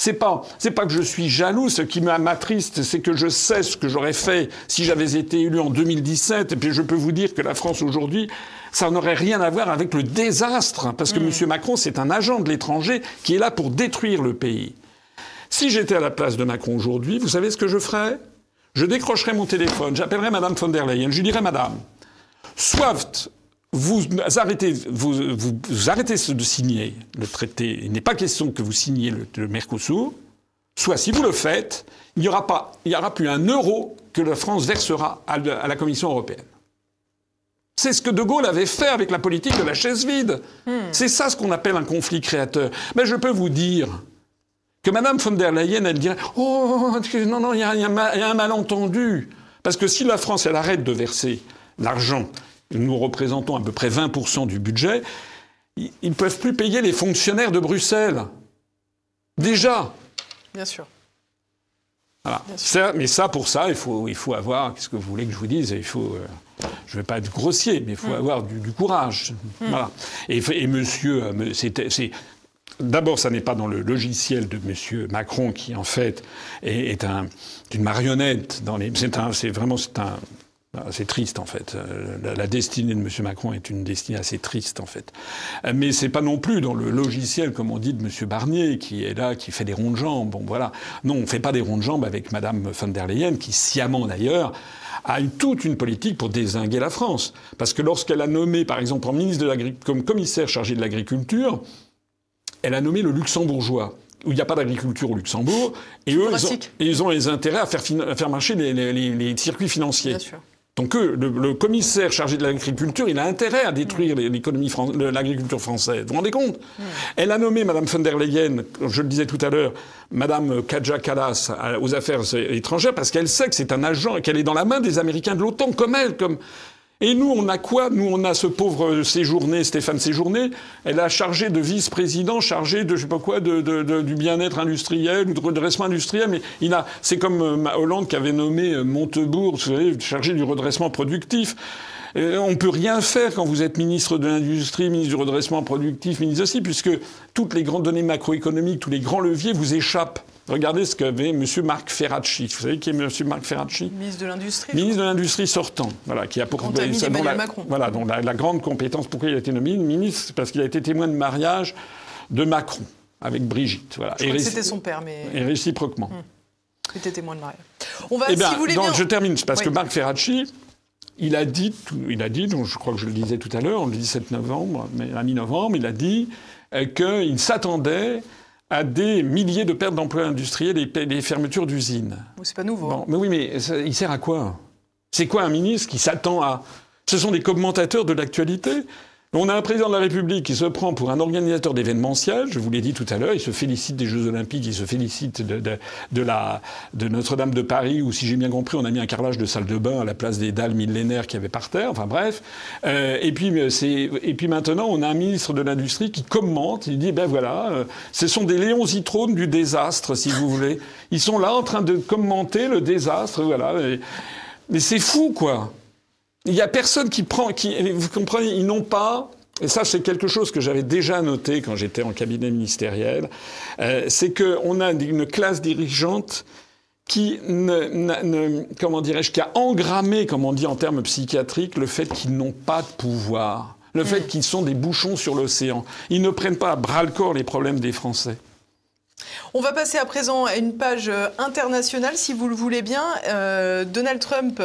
C'est pas que je suis jaloux, ce qui m'attriste, c'est que je sais ce que j'aurais fait si j'avais été élu en 2017. Et puis je peux vous dire que la France aujourd'hui, ça n'aurait rien à voir avec le désastre. Parce que M. Macron, c'est un agent de l'étranger qui est là pour détruire le pays. Si j'étais à la place de Macron aujourd'hui, vous savez ce que je ferais? Je décrocherais mon téléphone, j'appellerais Madame von der Leyen, je lui dirais, Madame, soit vous arrêtez de signer le traité, il n'est pas question que vous signiez le Mercosur, soit si vous le faites, il n'y aura plus un euro que la France versera à la Commission européenne. C'est ce que De Gaulle avait fait avec la politique de la chaise vide. C'est ça ce qu'on appelle un conflit créateur. Mais je peux vous dire que Mme von der Leyen, elle dirait « Oh, non, il y a un malentendu ». Parce que si la France, elle arrête de verser l'argent, nous représentons à peu près 20% du budget, ils ne peuvent plus payer les fonctionnaires de Bruxelles. Déjà. Bien sûr. Voilà. Mais pour ça, il faut avoir... Qu'est-ce que vous voulez que je vous dise? Je ne vais pas être grossier, mais il faut avoir du courage. Voilà. Et monsieur... D'abord, ça n'est pas dans le logiciel de M. Macron qui, en fait, est une marionnette. C'est triste, en fait. La destinée de M. Macron est une destinée assez triste, en fait. Mais c'est pas non plus dans le logiciel, comme on dit, de M. Barnier, qui est là, qui fait des ronds de jambes. Bon, voilà. Non, on ne fait pas des ronds de jambes avec Mme von der Leyen, qui, sciemment d'ailleurs, a toute une politique pour dézinguer la France. Parce que lorsqu'elle a nommé, par exemple, comme commissaire chargé de l'agriculture, elle a nommé le luxembourgeois, où il n'y a pas d'agriculture au Luxembourg, et eux, ils ont les intérêts à faire marcher les circuits financiers. Bien sûr. Donc le commissaire chargé de l'agriculture, il a intérêt à détruire l'agriculture française. Vous vous rendez compte? Elle a nommé Mme von der Leyen, je le disais tout à l'heure, Mme Kaja Kallas aux affaires étrangères, parce qu'elle sait que c'est un agent, qu'elle est dans la main des Américains de l'OTAN, comme elle. Et nous, on a quoi? Nous, on a ce pauvre Séjourné, Stéphane Séjourné. Elle a chargé de vice-président, chargé de, je sais pas quoi, du bien-être industriel, du redressement industriel. Mais c'est comme Hollande qui avait nommé Montebourg, vous savez, chargé du redressement productif. On peut rien faire quand vous êtes ministre de l'Industrie, ministre du redressement productif, ministre aussi, puisque toutes les grandes données macroéconomiques, tous les grands leviers vous échappent. Regardez ce qu'avait M. Marc Ferracci. Vous savez qui est M. Marc Ferracci? Ministre de l'Industrie. Ministre de l'Industrie sortant. Voilà, qui a pour Macron. Voilà, dont la grande compétence. Pourquoi il a été nommé ministre? Parce qu'il a été témoin de mariage de Macron avec Brigitte. Voilà. Je crois que c'était son père, mais... Et réciproquement. C'était témoin de mariage. On va, si vous voulez bien... Je termine, parce que Marc Ferracci... Il a dit, donc je crois que je le disais tout à l'heure, le 17 novembre, mais à mi-novembre, il a dit qu'il s'attendait à des milliers de pertes d'emplois industriels et des fermetures d'usines. C'est pas nouveau. Bon, mais oui, mais il sert à quoi? C'est quoi un ministre qui s'attend à... Ce sont des commentateurs de l'actualité. On a un président de la République qui se prend pour un organisateur d'événementiel, je vous l'ai dit tout à l'heure, il se félicite des Jeux Olympiques, il se félicite de Notre-Dame de Paris, où si j'ai bien compris, on a mis un carrelage de salle de bain à la place des dalles millénaires qu'il y avait par terre, enfin bref. Et puis maintenant, on a un ministre de l'Industrie qui commente, il dit, ben voilà, ce sont des Léon Zitrone du désastre, si vous voulez. Ils sont là en train de commenter le désastre, voilà. Mais c'est fou, quoi. Il n'y a personne vous comprenez, ils n'ont pas, et ça c'est quelque chose que j'avais déjà noté quand j'étais en cabinet ministériel, c'est qu'on a une classe dirigeante qui qui a engrammé, comme on dit en termes psychiatriques, le fait qu'ils n'ont pas de pouvoir, le fait qu'ils sont des bouchons sur l'océan. Ils ne prennent pas à bras-le-corps les problèmes des Français. On va passer à présent à une page internationale, si vous le voulez bien. Donald Trump...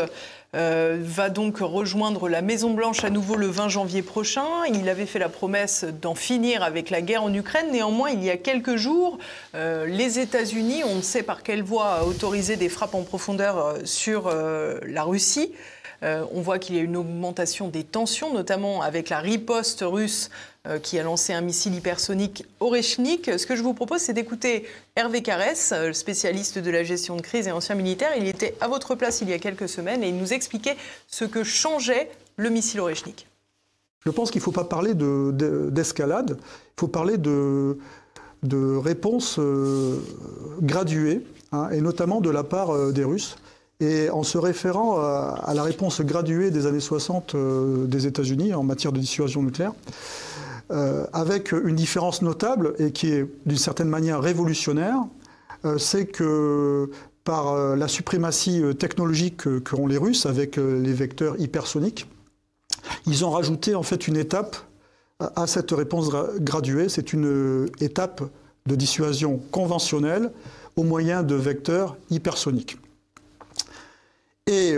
va donc rejoindre la Maison-Blanche à nouveau le 20 janvier prochain. Il avait fait la promesse d'en finir avec la guerre en Ukraine. Néanmoins, il y a quelques jours, les États-Unis, on ne sait par quelle voie, a autorisé des frappes en profondeur sur la Russie. On voit qu'il y a une augmentation des tensions, notamment avec la riposte russe qui a lancé un missile hypersonique Oreshnik. Ce que je vous propose, c'est d'écouter Hervé Carès, spécialiste de la gestion de crise et ancien militaire. Il était à votre place il y a quelques semaines et il nous expliquait ce que changeait le missile Oreshnik. Je pense qu'il ne faut pas parler d'escalade, il faut parler de réponses graduées, hein, et notamment de la part des Russes. Et en se référant à la réponse graduée des années 60 des États-Unis en matière de dissuasion nucléaire, avec une différence notable et qui est d'une certaine manière révolutionnaire, c'est que par la suprématie technologique qu'ont les Russes avec les vecteurs hypersoniques, ils ont rajouté en fait une étape à cette réponse graduée. C'est une étape de dissuasion conventionnelle au moyen de vecteurs hypersoniques. Et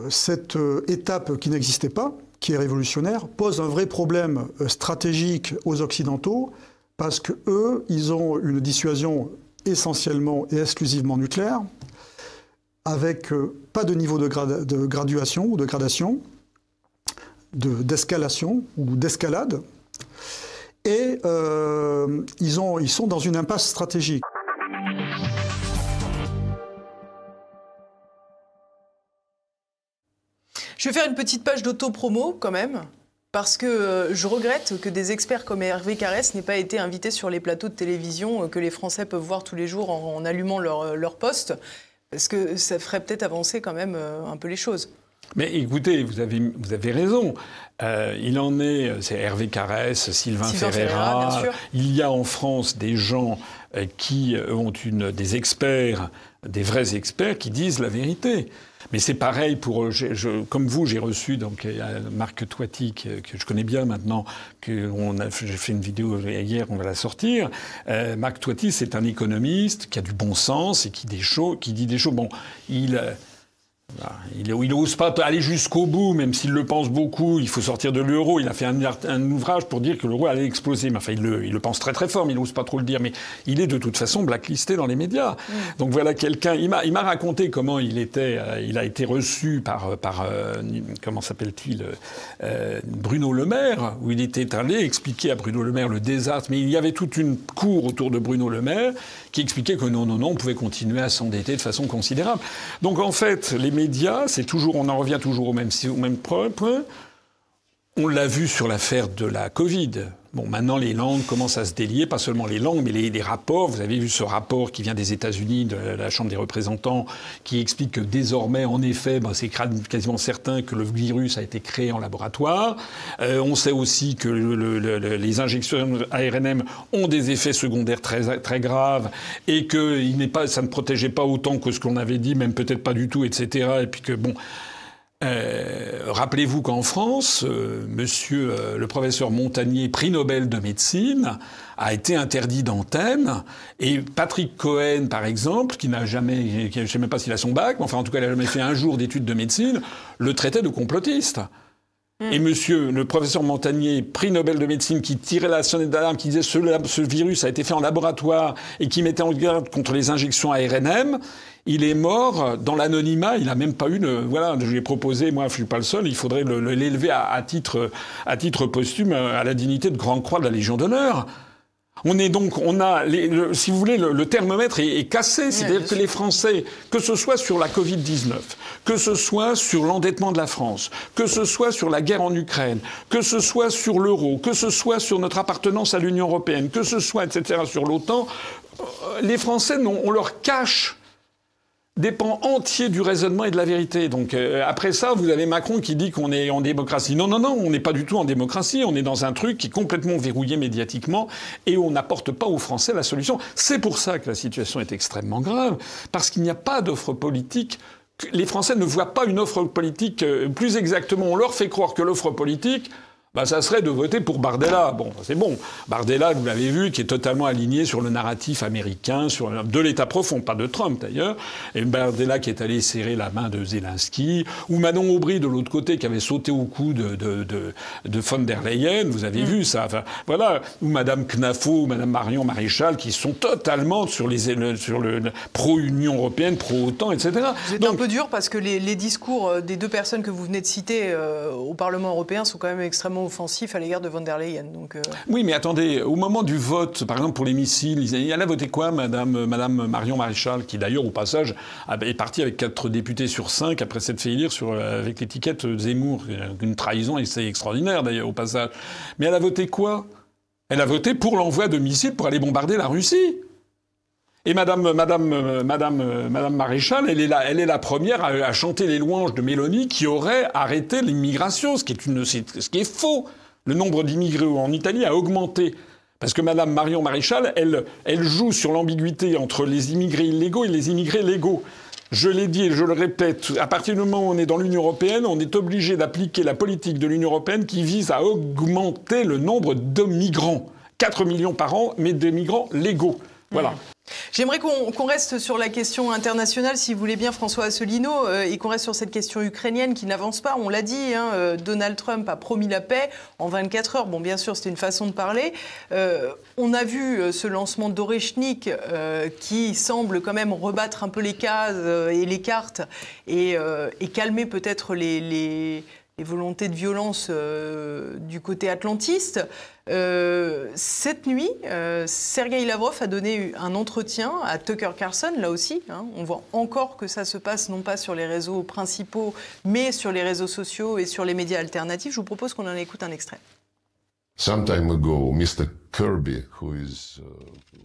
cette étape qui n'existait pas, qui est révolutionnaire, pose un vrai problème stratégique aux Occidentaux, parce qu'eux, ils ont une dissuasion essentiellement et exclusivement nucléaire, avec pas de niveau de graduation ou de gradation, d'escalation ou d'escalade, et ils sont dans une impasse stratégique. Je vais faire une petite page d'auto-promo quand même, parce que je regrette que des experts comme Hervé Carès n'aient pas été invités sur les plateaux de télévision que les Français peuvent voir tous les jours en allumant leur poste, parce que ça ferait peut-être avancer quand même un peu les choses. Mais écoutez, vous avez raison. Il en est, c'est Hervé Carès, Sylvain Ferreira. Bien sûr. Il y a en France des gens qui ont des experts, des vrais experts qui disent la vérité. Mais c'est pareil pour... comme vous, j'ai reçu donc Marc Toiti, que je connais bien maintenant, j'ai fait une vidéo hier, on va la sortir. Marc Toiti, c'est un économiste qui a du bon sens et qui dit des choses... Bon, il n'ose pas aller jusqu'au bout, même s'il le pense beaucoup. Il faut sortir de l'euro. Il a fait un ouvrage pour dire que l'euro allait exploser. Mais enfin, il le pense très très fort, mais il n'ose pas trop le dire. Mais il est de toute façon blacklisté dans les médias. Donc voilà quelqu'un. Il m'a raconté comment il a été reçu par comment s'appelle-t-il, Bruno Le Maire, où il était allé expliquer à Bruno Le Maire le désastre. Mais il y avait toute une cour autour de Bruno Le Maire qui expliquait que non, on pouvait continuer à s'endetter de façon considérable. Donc en fait, les médias, on en revient toujours au même point. On l'a vu sur l'affaire de la Covid. Bon, maintenant, les langues commencent à se délier, pas seulement les langues, mais les rapports. Vous avez vu ce rapport qui vient des États-Unis, de la Chambre des représentants, qui explique que désormais, en effet, c'est quasiment certain que le virus a été créé en laboratoire. On sait aussi que les injections ARNM ont des effets secondaires très, très graves et que ça ne protégeait pas autant que ce qu'on avait dit, même peut-être pas du tout, etc. Et puis que, bon... rappelez-vous qu'en France, le professeur Montagnier, prix Nobel de médecine, a été interdit d'antenne. Et Patrick Cohen, par exemple, je ne sais même pas s'il a son bac, mais enfin en tout cas il n'a jamais fait un jour d'études de médecine, le traitait de complotiste. Et le professeur Montagnier, prix Nobel de médecine, qui tirait la sonnette d'alarme, qui disait ce virus a été fait en laboratoire et qui mettait en garde contre les injections ARNM, il est mort dans l'anonymat. Il n'a même pas eu voilà, je lui ai proposé, moi je suis pas le seul, il faudrait l'élever à titre posthume à la dignité de Grande Croix de la Légion d'honneur. Si vous voulez, le thermomètre est cassé. C'est-à-dire que les Français, que ce soit sur la Covid-19, que ce soit sur l'endettement de la France, que ce soit sur la guerre en Ukraine, que ce soit sur l'euro, que ce soit sur notre appartenance à l'Union européenne, que ce soit, etc., sur l'OTAN, les Français, on leur cache des pans entiers du raisonnement et de la vérité. Donc après ça, vous avez Macron qui dit qu'on est en démocratie. Non, on n'est pas du tout en démocratie. On est dans un truc qui est complètement verrouillé médiatiquement et on n'apporte pas aux Français la solution. C'est pour ça que la situation est extrêmement grave, parce qu'il n'y a pas d'offre politique. Les Français ne voient pas une offre politique. Plus exactement, on leur fait croire que l'offre politique... ça serait de voter pour Bardella. Bon, c'est bon. Bardella, vous l'avez vu, qui est totalement aligné sur le narratif américain, de l'État profond, pas de Trump d'ailleurs. Et Bardella qui est allé serrer la main de Zelensky, ou Manon Aubry de l'autre côté qui avait sauté au cou de von der Leyen. Vous avez vu ça. Enfin, voilà. Ou Madame Knafo, ou Madame Marion Maréchal, qui sont totalement sur le pro-Union européenne, pro-OTAN, etc. Vous êtes un peu dur parce que les discours des deux personnes que vous venez de citer au Parlement européen sont quand même extrêmement offensif à l'égard de von der Leyen. Donc, Oui, mais attendez, au moment du vote, par exemple pour les missiles, elle a voté quoi, Madame Marion Maréchal, qui d'ailleurs, au passage, est partie avec 4 députés sur 5 après s'être fait élire avec l'étiquette Zemmour. Une trahison, et c'est extraordinaire d'ailleurs, au passage. Mais elle a voté quoi? Elle a voté pour l'envoi de missiles pour aller bombarder la Russie. Et Madame Maréchal, elle est la première à chanter les louanges de Mélanie qui aurait arrêté l'immigration, ce qui est faux. Le nombre d'immigrés en Italie a augmenté. Parce que Madame Marion Maréchal, elle joue sur l'ambiguïté entre les immigrés illégaux et les immigrés légaux. Je l'ai dit et je le répète, à partir du moment où on est dans l'Union européenne, on est obligé d'appliquer la politique de l'Union européenne qui vise à augmenter le nombre de migrants. 4 millions par an, mais de migrants légaux. Voilà. J'aimerais qu'on reste sur la question internationale, si vous voulez bien, François Asselineau, et qu'on reste sur cette question ukrainienne qui n'avance pas. On l'a dit, hein, Donald Trump a promis la paix en 24 heures. Bon, bien sûr, c'était une façon de parler. On a vu ce lancement d'Oreshnik qui semble quand même rebattre un peu les cases et les cartes et calmer peut-être les volontés de violence du côté atlantiste. Cette nuit, Sergueï Lavrov a donné un entretien à Tucker Carlson, là aussi. Hein, on voit encore que ça se passe non pas sur les réseaux principaux, mais sur les réseaux sociaux et sur les médias alternatifs. Je vous propose qu'on en écoute un extrait.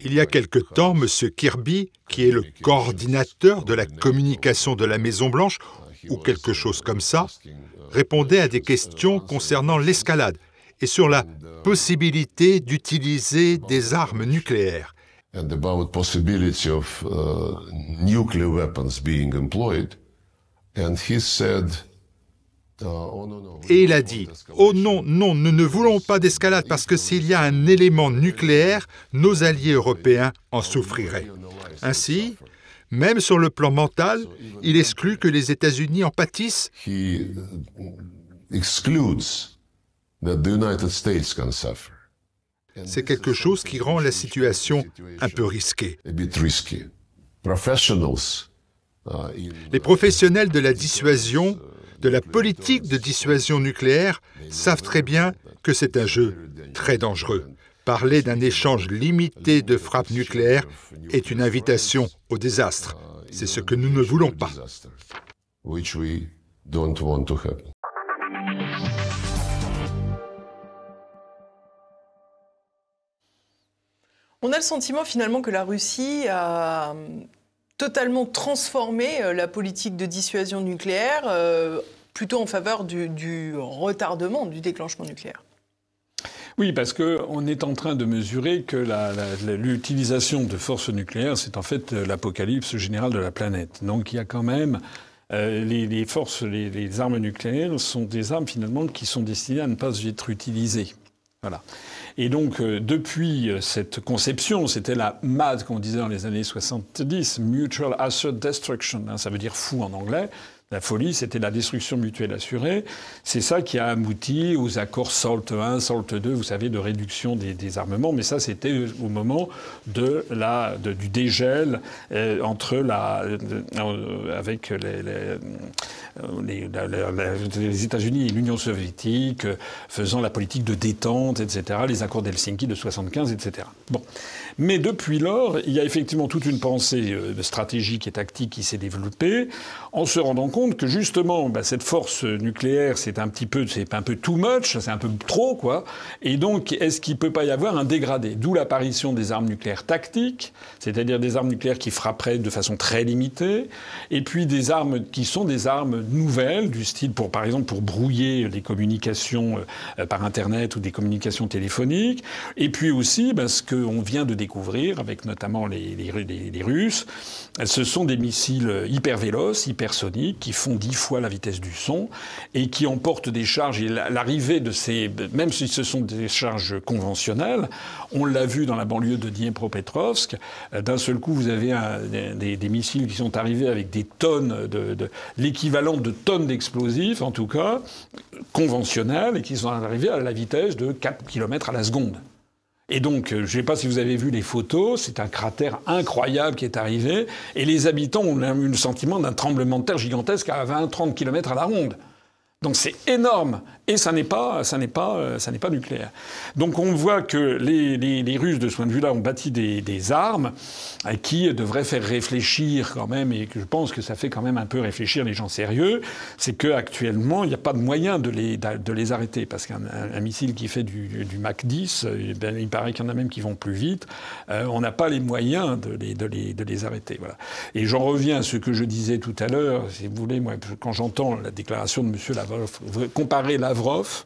Il y a quelque temps, M. Kirby, qui est le coordinateur de la communication de la Maison-Blanche, ou quelque chose comme ça, répondait à des questions concernant l'escalade et sur la possibilité d'utiliser des armes nucléaires. Et il a dit « Oh non, non, nous ne voulons pas d'escalade parce que s'il y a un élément nucléaire, nos alliés européens en souffriraient. » Ainsi, même sur le plan mental, il exclut que les États-Unis en pâtissent. C'est quelque chose qui rend la situation un peu risquée. Les professionnels de la dissuasion, de la politique de dissuasion nucléaire, savent très bien que c'est un jeu très dangereux. Parler d'un échange limité de frappes nucléaires est une invitation au désastre. C'est ce que nous ne voulons pas. On a le sentiment finalement que la Russie a totalement transformé la politique de dissuasion nucléaire, plutôt en faveur du retardement du déclenchement nucléaire. Oui, parce qu'on est en train de mesurer que l'utilisation de forces nucléaires, c'est en fait l'apocalypse générale de la planète. Donc il y a quand même les armes nucléaires sont des armes finalement qui sont destinées à ne pas être utilisées. Voilà. Et donc, depuis cette conception, c'était la MAD qu'on disait dans les années 70, Mutual Assured Destruction, hein, ça veut dire fou en anglais. La folie, c'était la destruction mutuelle assurée. C'est ça qui a abouti aux accords SALT I, SALT II, vous savez, de réduction des armements. Mais ça, c'était au moment du dégel avec les États-Unis et l'Union soviétique, faisant la politique de détente, etc., les accords d'Helsinki de 75, etc. Bon. Mais depuis lors, il y a effectivement toute une pensée stratégique et tactique qui s'est développée, en se rendant compte que justement, cette force nucléaire, c'est un peu too much, c'est un peu trop, quoi. Et donc, est-ce qu'il peut pas y avoir un dégradé? D'où l'apparition des armes nucléaires tactiques, c'est-à-dire des armes nucléaires qui frapperaient de façon très limitée, et puis des armes qui sont des armes nouvelles, du style, par exemple, pour brouiller les communications par Internet ou des communications téléphoniques, et puis aussi, ce qu'on vient de découvrir, avec notamment les Russes, ce sont des missiles hyper véloces, hypersoniques, qui font 10 fois la vitesse du son et qui emportent des charges. Et l'arrivée de ces, même si ce sont des charges conventionnelles, on l'a vu dans la banlieue de Dniepropetrovsk, d'un seul coup, vous avez des missiles qui sont arrivés avec des tonnes l'équivalent de tonnes d'explosifs, en tout cas, conventionnels, et qui sont arrivés à la vitesse de 4 km à la seconde. Et donc, je ne sais pas si vous avez vu les photos, c'est un cratère incroyable qui est arrivé, et les habitants ont eu le sentiment d'un tremblement de terre gigantesque à 20-30 km à la ronde. Donc c'est énorme, et ça n'est pas nucléaire. Donc on voit que les Russes, de ce point de vue-là, ont bâti des armes qui devraient faire réfléchir quand même, et que je pense que ça fait quand même un peu réfléchir les gens sérieux. C'est qu'actuellement, il n'y a pas de moyen de les arrêter, parce qu'un missile qui fait du Mach 10, il paraît qu'il y en a même qui vont plus vite. On n'a pas les moyens de les arrêter. Voilà. Et j'en reviens à ce que je disais tout à l'heure. Si vous voulez, moi, quand j'entends la déclaration de M. Lavrov, comparer Lavrov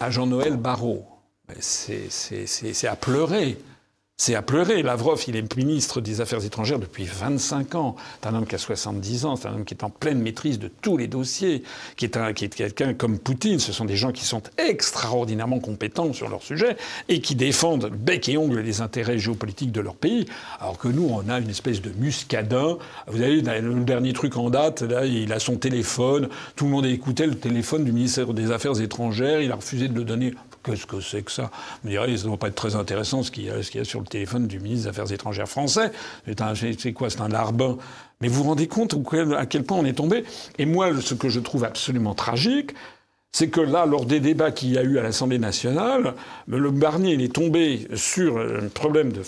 à Jean-Noël Barrot, c'est à pleurer. C'est à pleurer. Lavrov, il est ministre des Affaires étrangères depuis 25 ans. C'est un homme qui a 70 ans. C'est un homme qui est en pleine maîtrise de tous les dossiers. Qui est quelqu'un comme Poutine. Ce sont des gens qui sont extraordinairement compétents sur leur sujet et qui défendent bec et ongle les intérêts géopolitiques de leur pays. Alors que nous, on a une espèce de muscadin. Vous avez le dernier truc en date, là, il a son téléphone. Tout le monde a écouté le téléphone du ministère des Affaires étrangères. Il a refusé de le donner. Qu'est-ce que c'est que ça? Vous me direz, ça ne doit pas être très intéressant ce qu'il y a sur le téléphone du ministre des Affaires étrangères français. C'est quoi? C'est un larbin. Mais vous vous rendez compte à quel point on est tombé? Et moi, ce que je trouve absolument tragique, c'est que là, lors des débats qu'il y a eu à l'Assemblée nationale, le Barnier il est tombé sur un problème de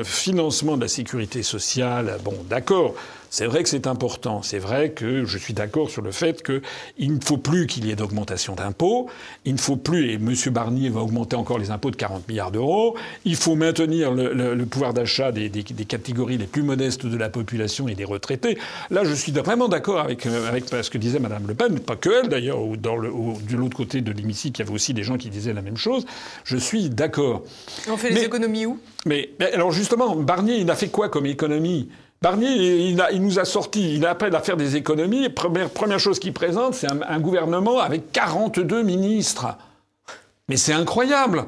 financement de la sécurité sociale. Bon, d'accord. C'est vrai que c'est important. C'est vrai que je suis d'accord sur le fait qu'il ne faut plus qu'il y ait d'augmentation d'impôts. Il ne faut plus, et M. Barnier va augmenter encore les impôts de 40 milliards d'euros. Il faut maintenir le pouvoir d'achat des catégories les plus modestes de la population et des retraités. Là, je suis vraiment d'accord avec ce que disait Mme Le Pen, pas que elle d'ailleurs, ou de l'autre côté de l'hémicycle, il y avait aussi des gens qui disaient la même chose. Je suis d'accord. On fait les économies où? Mais alors justement, Barnier, il a fait quoi comme économie? Barnier, il nous a sorti, il appelle à faire des économies. Première chose qu'il présente, c'est un gouvernement avec 42 ministres. Mais c'est incroyable.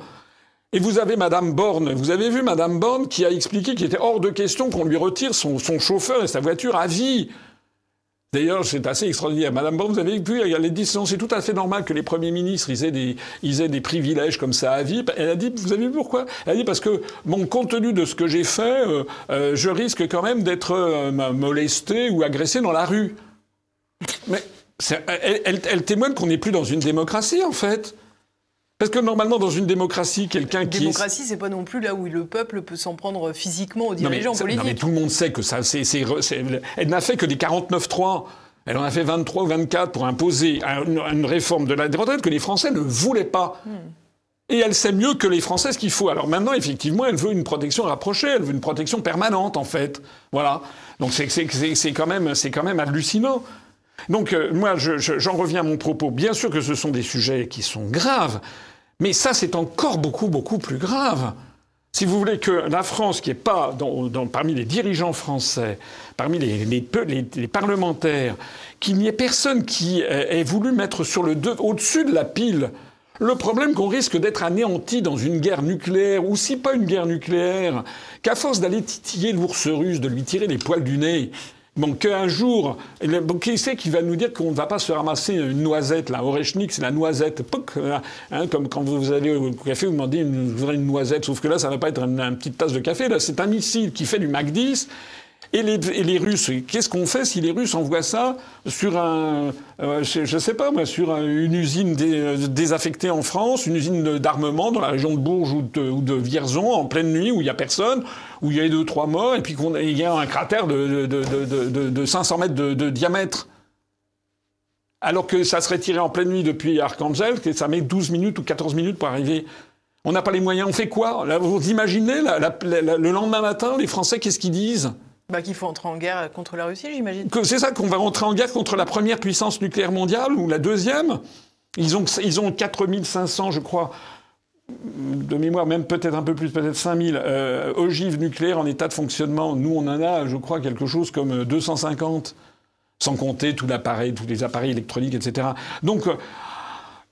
Et vous avez Madame Borne. Vous avez vu Madame Borne qui a expliqué qu'il était hors de question qu'on lui retire son chauffeur et sa voiture à vie. D'ailleurs, c'est assez extraordinaire. Madame Borne, vous avez vu, elle a dit c'est tout à fait normal que les premiers ministres ils aient des privilèges comme ça à vie. Elle a dit, vous avez vu pourquoi? Elle a dit parce que, bon, compte tenu de ce que j'ai fait, je risque quand même d'être molesté ou agressé dans la rue. Mais elle témoigne qu'on n'est plus dans une démocratie, en fait. Parce que normalement, dans une démocratie, quelqu'un qui... Démocratie, c'est pas non plus là où le peuple peut s'en prendre physiquement aux dirigeants politiques. Non, mais tout le monde sait que ça... Elle n'a fait que des 49-3. Elle en a fait 23 ou 24 pour imposer une réforme de la retraite que les Français ne voulaient pas. Et elle sait mieux que les Français ce qu'il faut. Alors maintenant, effectivement, elle veut une protection rapprochée, elle veut une protection permanente, en fait. Voilà. Donc c'est quand même hallucinant. Donc moi, j'en reviens à mon propos. Bien sûr que ce sont des sujets qui sont graves, mais ça, c'est encore beaucoup, beaucoup plus grave. Si vous voulez que la France, qui n'est pas parmi les dirigeants français, parmi les parlementaires, qu'il n'y ait personne qui ait voulu mettre au-dessus de la pile le problème qu'on risque d'être anéanti dans une guerre nucléaire, ou si pas une guerre nucléaire, qu'à force d'aller titiller l'ours russe, de lui tirer les poils du nez... Bon, qu'un jour, qui c'est qui va nous dire qu'on ne va pas se ramasser une noisette, là, Orechnik, c'est la noisette, hein, comme quand vous allez au café, vous demandez une noisette, sauf que là, ça ne va pas être une petite tasse de café, là, c'est un missile qui fait du Mach 10, et les Russes, qu'est-ce qu'on fait si les Russes envoient ça sur je sais pas moi, sur une usine désaffectée en France, une usine d'armement dans la région de Bourges ou de Vierzon en pleine nuit où il y a personne, où il y a 2-3 morts et puis il y a un cratère de 500 mètres de diamètre. Alors que ça serait tiré en pleine nuit depuis Arkhangel, que ça met 12 minutes ou 14 minutes pour arriver. On n'a pas les moyens. On fait quoi? Là, vous imaginez le lendemain matin, les Français, qu'est-ce qu'ils disent? Qu'il faut entrer en guerre contre la Russie, j'imagine. C'est ça, qu'on va rentrer en guerre contre la première puissance nucléaire mondiale ou la deuxième. Ils ont 4500, je crois, de mémoire, même peut-être un peu plus, peut-être 5000 ogives nucléaires en état de fonctionnement. Nous, on en a, je crois, quelque chose comme 250, sans compter tous les appareils électroniques, etc. Donc,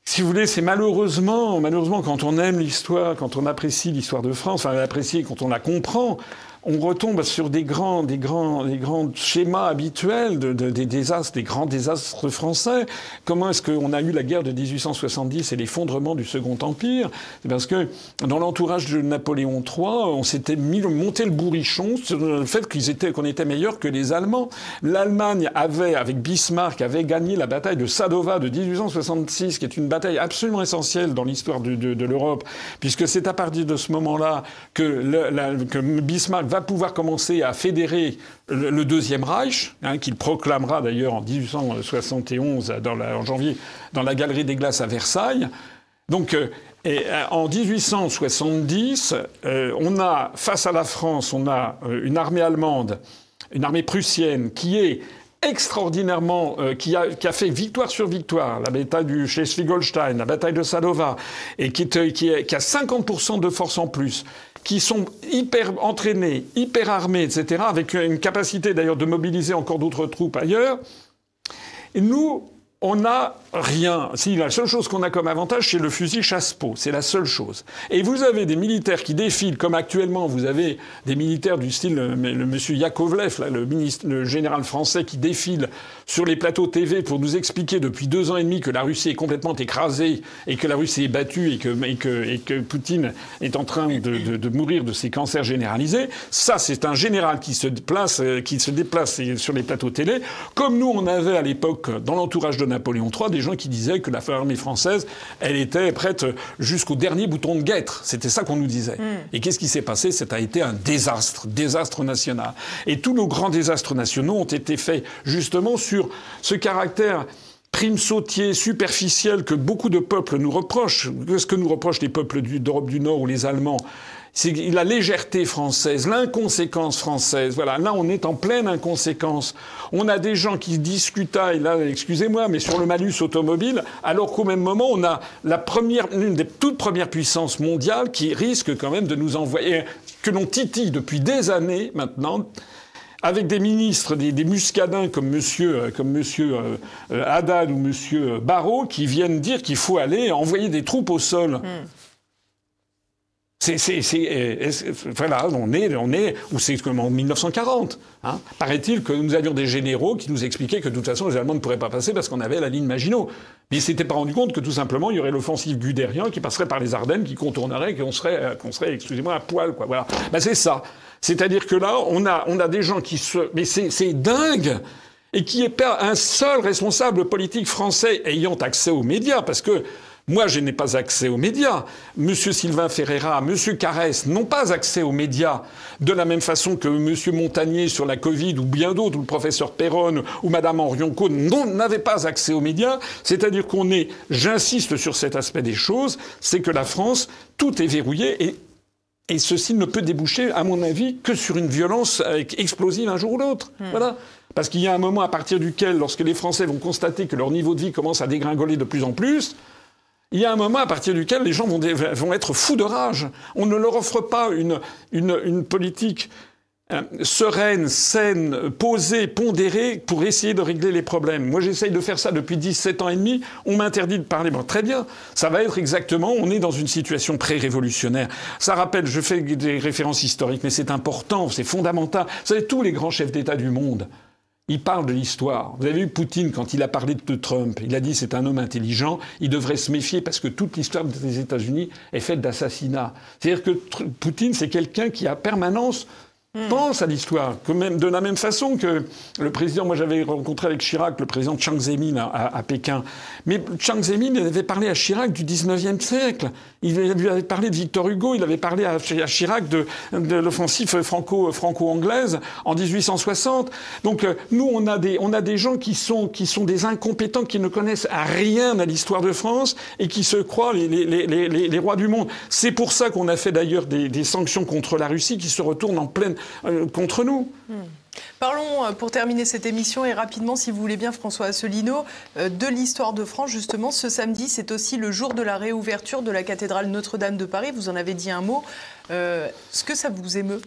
si vous voulez, c'est malheureusement, quand on aime l'histoire, quand on apprécie l'histoire de France, enfin, l'apprécier quand on la comprend, on retombe sur des grands schémas habituels des désastres, des grands désastres français. Comment est-ce qu'on a eu la guerre de 1870 et l'effondrement du Second Empire? C'est parce que dans l'entourage de Napoléon III, on s'était monté le bourrichon sur le fait qu'on était meilleur que les Allemands. L'Allemagne avec Bismarck, avait gagné la bataille de Sadova de 1866, qui est une bataille absolument essentielle dans l'histoire de l'Europe, puisque c'est à partir de ce moment-là que Bismarck va pouvoir commencer à fédérer le Deuxième Reich, qu'il proclamera d'ailleurs en 1871, en janvier, dans la Galerie des Glaces à Versailles. Donc, en 1870, on a, face à la France, on a une armée allemande, une armée prussienne, qui est extraordinairement, qui a fait victoire sur victoire, la bataille du Schleswig-Holstein, la bataille de Sadova, et qui a 50% de force en plus, qui sont hyper entraînés, hyper armés, etc., avec une capacité d'ailleurs de mobiliser encore d'autres troupes ailleurs. Et nous, on n'a rien. Si, la seule chose qu'on a comme avantage, c'est le fusil chasse-peau. C'est la seule chose. Et vous avez des militaires qui défilent, comme actuellement, vous avez des militaires du style, le monsieur Yakovlev, là, le général français, qui défile sur les plateaux TV pour nous expliquer depuis 2 ans et demi que la Russie est complètement écrasée et que la Russie est battue et que Poutine est en train de mourir de ses cancers généralisés. Ça, c'est un général qui se déplace sur les plateaux télé. Comme nous, on avait à l'époque, dans l'entourage de Napoléon III, des gens qui disaient que l'armée française, elle était prête jusqu'au dernier bouton de guêtre. C'était ça qu'on nous disait. Et qu'est-ce qui s'est passé? Ça a été un désastre national. Et tous nos grands désastres nationaux ont été faits justement sur ce caractère prime-sautier, superficiel que beaucoup de peuples nous reprochent. Ce que nous reprochent les peuples d'Europe du Nord ou les Allemands, c'est la légèreté française, l'inconséquence française. Voilà, là on est en pleine inconséquence. On a des gens qui discutaillent, là, excusez-moi, mais sur le malus automobile, alors qu'au même moment on a l'une des toutes premières puissances mondiales qui risque quand même de nous envoyer, que l'on titille depuis des années maintenant, avec des ministres, des muscadins comme monsieur Haddad ou monsieur Barrot, qui viennent dire qu'il faut aller envoyer des troupes au sol. Voilà, on est, ou c'est comme en 1940. Hein. Paraît-il que nous avions des généraux qui nous expliquaient que de toute façon les Allemands ne pourraient pas passer parce qu'on avait la ligne Maginot. Mais ils s'étaient pas rendu compte que tout simplement il y aurait l'offensive Guderian qui passerait par les Ardennes, qui contournerait, qu'on serait, excusez-moi, à poil, quoi. Voilà. Ben c'est ça. C'est-à-dire que là, on a des gens qui mais c'est dingue! Et qui est pas un seul responsable politique français ayant accès aux médias, parce que moi, je n'ai pas accès aux médias. Monsieur Sylvain Ferreira, monsieur Carès n'ont pas accès aux médias de la même façon que monsieur Montagnier sur la Covid ou bien d'autres, ou le professeur Perron ou madame Henrion-Cône n'avaient pas accès aux médias. C'est-à-dire j'insiste sur cet aspect des choses, c'est que la France, tout est verrouillé et ceci ne peut déboucher, à mon avis, que sur une violence explosive un jour ou l'autre. Voilà. Parce qu'il y a un moment à partir duquel, lorsque les Français vont constater que leur niveau de vie commence à dégringoler de plus en plus, il y a un moment à partir duquel les gens vont être fous de rage. On ne leur offre pas une politique sereine, saine, posée, pondérée pour essayer de régler les problèmes. Moi, j'essaye de faire ça depuis 17 ans et demi. On m'interdit de parler. Bon, très bien. Ça va être exactement, on est dans une situation pré-révolutionnaire. Ça rappelle, je fais des références historiques, mais c'est important, c'est fondamental. Vous savez, tous les grands chefs d'État du monde, ils parlent de l'histoire. Vous avez vu Poutine, quand il a parlé de Trump, il a dit c'est un homme intelligent, il devrait se méfier parce que toute l'histoire des États-Unis est faite d'assassinats. C'est-à-dire que Poutine, c'est quelqu'un qui, à permanence, pense à l'histoire. De la même façon que le président, moi j'avais rencontré avec Chirac le président Chiang Zemin à Pékin. Mais Chiang Zemin, il avait parlé à Chirac du 19e siècle. Il lui avait parlé de Victor Hugo, il avait parlé à Chirac de l'offensive franco-anglaise en 1860. Donc nous, on a des gens qui sont des incompétents, qui ne connaissent rien à l'histoire de France et qui se croient les rois du monde. C'est pour ça qu'on a fait d'ailleurs des sanctions contre la Russie qui se retournent en pleine contre nous. Parlons, pour terminer cette émission, et rapidement, si vous voulez bien, François Asselineau, de l'histoire de France. Justement, ce samedi, c'est aussi le jour de la réouverture de la cathédrale Notre-Dame de Paris. Vous en avez dit un mot. Est-ce que ça vous émeut?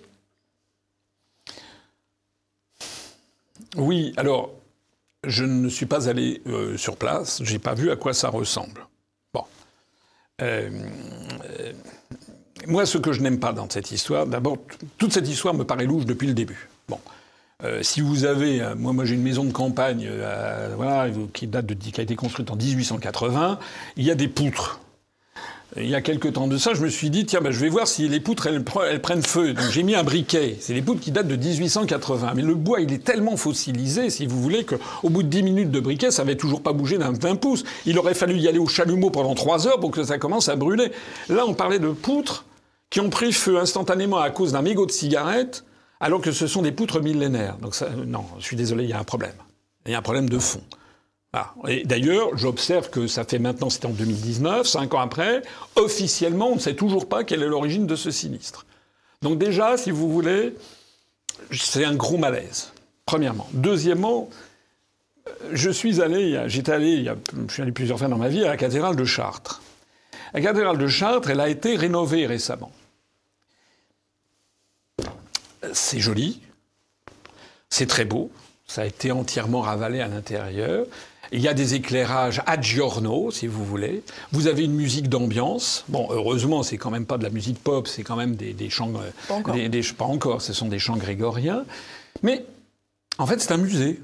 Oui, alors, je ne suis pas allé sur place. Je n'ai pas vu à quoi ça ressemble. Bon. Moi, ce que je n'aime pas dans cette histoire, d'abord, toute cette histoire me paraît louche depuis le début. Bon. Si vous avez... moi, j'ai une maison de campagne voilà, qui a été construite en 1880. Il y a des poutres. Il y a quelque temps de ça, je me suis dit, tiens, je vais voir si les poutres, elles prennent feu. Donc j'ai mis un briquet. C'est des poutres qui datent de 1880. Mais le bois, il est tellement fossilisé, si vous voulez, qu'au bout de 10 minutes de briquet, ça n'avait toujours pas bougé d'un pouce. Il aurait fallu y aller au chalumeau pendant 3 heures pour que ça commence à brûler. Là, on parlait de poutres qui ont pris feu instantanément à cause d'un mégot de cigarette, alors que ce sont des poutres millénaires. Donc ça, non, je suis désolé, il y a un problème. Il y a un problème de fond. Voilà. Et d'ailleurs, j'observe que ça fait maintenant, c'était en 2019, 5 ans après, officiellement, on ne sait toujours pas quelle est l'origine de ce sinistre. Donc déjà, si vous voulez, c'est un gros malaise, premièrement. Deuxièmement, je suis allé plusieurs fois dans ma vie à la cathédrale de Chartres. La cathédrale de Chartres, elle a été rénovée récemment. c'est joli, c'est très beau, ça a été entièrement ravalé à l'intérieur. Il y a des éclairages a giorno, si vous voulez. Vous avez une musique d'ambiance. Bon, heureusement, c'est quand même pas de la musique pop, c'est quand même des chants... Pas encore. Pas encore, ce sont des chants grégoriens. Mais, en fait, c'est un musée.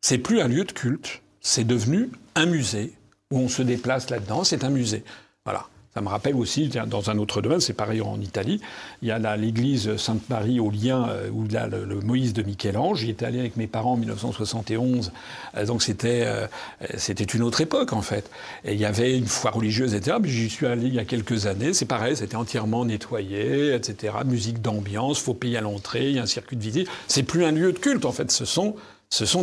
C'est plus un lieu de culte. C'est devenu un musée où on se déplace là-dedans. C'est un musée. Voilà. Ça me rappelle aussi, dans un autre domaine, c'est pareil en Italie, il y a l'église Sainte-Marie au Lien, où il y a le Moïse de Michel-Ange. J'y étais allé avec mes parents en 1971, donc c'était une autre époque en fait. Et il y avait une foi religieuse, etc. Mais j'y suis allé il y a quelques années, c'est pareil, c'était entièrement nettoyé, etc. Musique d'ambiance, faut payer à l'entrée, il y a un circuit de visite. C'est plus un lieu de culte en fait, ce sont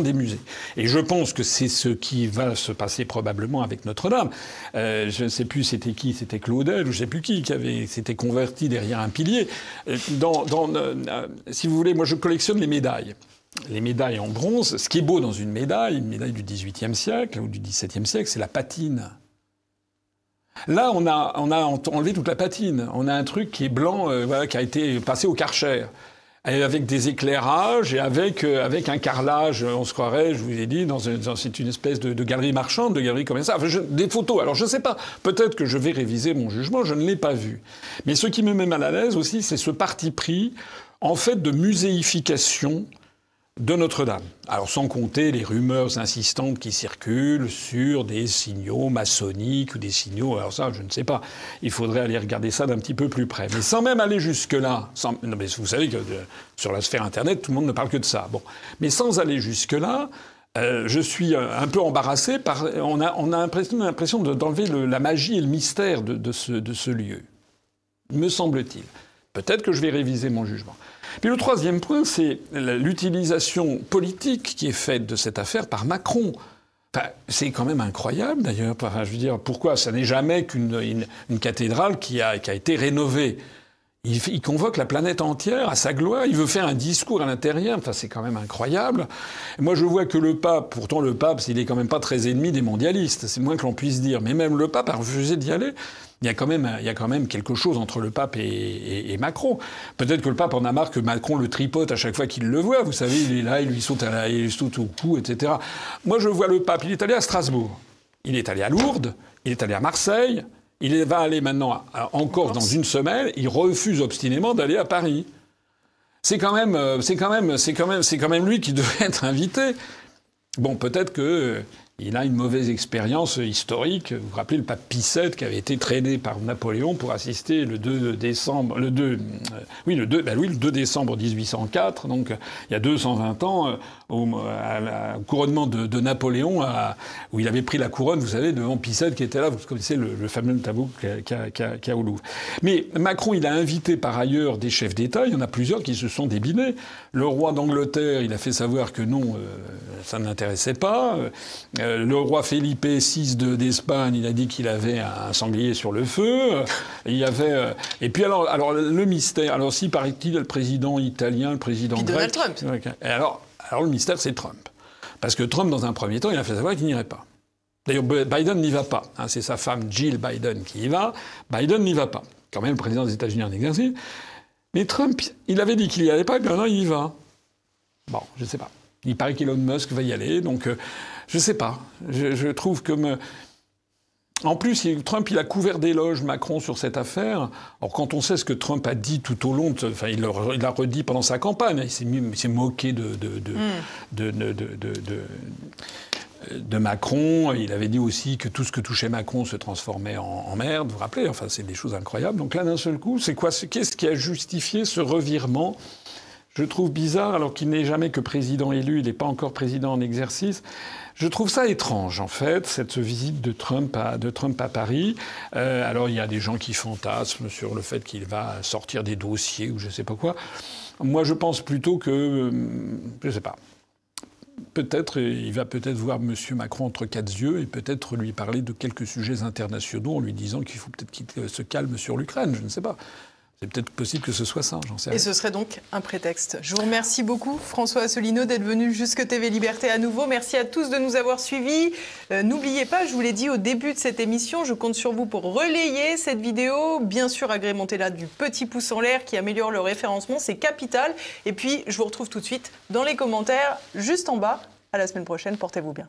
des musées. Et je pense que c'est ce qui va se passer probablement avec Notre-Dame. Je ne sais plus c'était qui, c'était Claudel, ou je ne sais plus qui s'était converti derrière un pilier. Si vous voulez, moi je collectionne les médailles. Les médailles en bronze. Ce qui est beau dans une médaille du XVIIIe siècle ou du XVIIe siècle, c'est la patine. Là, on a enlevé toute la patine. On a un truc qui est blanc, qui a été passé au Karcher. Avec des éclairages et avec un carrelage, on se croirait, je vous ai dit, c'est une espèce de galerie marchande, de galerie comme ça. Enfin, des photos. Alors, je ne sais pas. Peut-être que je vais réviser mon jugement. Je ne l'ai pas vu. Mais ce qui me met mal à l'aise aussi, c'est ce parti pris, en fait, de muséification de Notre-Dame. Alors, sans compter les rumeurs insistantes qui circulent sur des signaux maçonniques ou des signaux... Alors ça, je ne sais pas. Il faudrait aller regarder ça d'un petit peu plus près. Mais sans même aller jusque-là... Non, mais vous savez que sur la sphère Internet, tout le monde ne parle que de ça. Bon. Mais sans aller jusque-là, je suis un peu embarrassé par... On a l'impression d'enlever la magie et le mystère de ce lieu. Me semble-t-il. Peut-être que je vais réviser mon jugement. Puis le troisième point, c'est l'utilisation politique qui est faite de cette affaire par Macron. Enfin, c'est quand même incroyable, d'ailleurs. Enfin, je veux dire, pourquoi ? Ça n'est jamais qu'une cathédrale qui a été rénovée. Il convoque la planète entière à sa gloire. Il veut faire un discours à l'intérieur. Enfin, c'est quand même incroyable. Et moi, je vois que le pape, pourtant le pape, il est quand même pas très ennemi des mondialistes. C'est moins que l'on puisse dire. Mais même le pape a refusé d'y aller. Il y a quand même quelque chose entre le pape et Macron. Peut-être que le pape en a marre que Macron le tripote à chaque fois qu'il le voit. Vous savez, il est là, il lui saute au cou, etc. Moi, je vois le pape. Il est allé à Strasbourg. Il est allé à Lourdes. Il est allé à Marseille. Il va aller maintenant encore dans une semaine. Il refuse obstinément d'aller à Paris. C'est quand même lui qui devait être invité. Bon, peut-être que il a une mauvaise expérience historique. Vous vous rappelez le pape Pie VII qui avait été traîné par Napoléon pour assister le 2 décembre 1804, donc il y a 220 ans, au couronnement de Napoléon, où il avait pris la couronne, vous savez, devant Pie VII qui était là. Vous connaissez le fameux tableau qu'il y a au Louvre. Mais Macron, il a invité par ailleurs des chefs d'État. Il y en a plusieurs qui se sont débinés. Le roi d'Angleterre, il a fait savoir que non, ça ne l'intéressait pas. Le roi Felipe VI d'Espagne, il a dit qu'il avait un sanglier sur le feu. Il y avait et puis alors le mystère. Alors si paraît-il le président italien, le président grec, Donald Trump. Et alors le mystère c'est Trump, parce que Trump dans un premier temps il a fait savoir qu'il n'irait pas. D'ailleurs Biden n'y va pas. Hein, c'est sa femme Jill Biden qui y va. Biden n'y va pas. Quand même le président des États-Unis en exercice. Mais Trump, il avait dit qu'il n'y allait pas, et maintenant il y va. Bon, je ne sais pas. Il paraît qu'Elon Musk va y aller, donc je ne sais pas. Je trouve que... En plus, Trump, il a couvert d'éloges Macron sur cette affaire. Alors, quand on sait ce que Trump a dit tout au long, enfin, il l'a redit pendant sa campagne, il s'est moqué de Macron. Il avait dit aussi que tout ce que touchait Macron se transformait en merde. Vous vous rappelez ? Enfin, c'est des choses incroyables. Donc là, d'un seul coup, c'est quoi ? Qu'est-ce qui a justifié ce revirement ? Je trouve bizarre, alors qu'il n'est jamais que président élu, il n'est pas encore président en exercice. Je trouve ça étrange, en fait, cette visite de Trump à Paris. Alors, il y a des gens qui fantasment sur le fait qu'il va sortir des dossiers ou je ne sais pas quoi. Moi, je pense plutôt que... je ne sais pas. Il va peut-être voir M. Macron entre quatre yeux et peut-être lui parler de quelques sujets internationaux en lui disant qu'il faut peut-être qu'il se calme sur l'Ukraine. Je ne sais pas. C'est peut-être possible que ce soit ça, j'en sais rien. Et ce serait donc un prétexte. Je vous remercie beaucoup, François Asselineau, d'être venu jusque TV Liberté à nouveau. Merci à tous de nous avoir suivis. N'oubliez pas, je vous l'ai dit au début de cette émission, je compte sur vous pour relayer cette vidéo. Bien sûr, agrémentez-la du petit pouce en l'air qui améliore le référencement, c'est capital. Et puis, je vous retrouve tout de suite dans les commentaires, juste en bas. À la semaine prochaine, portez-vous bien.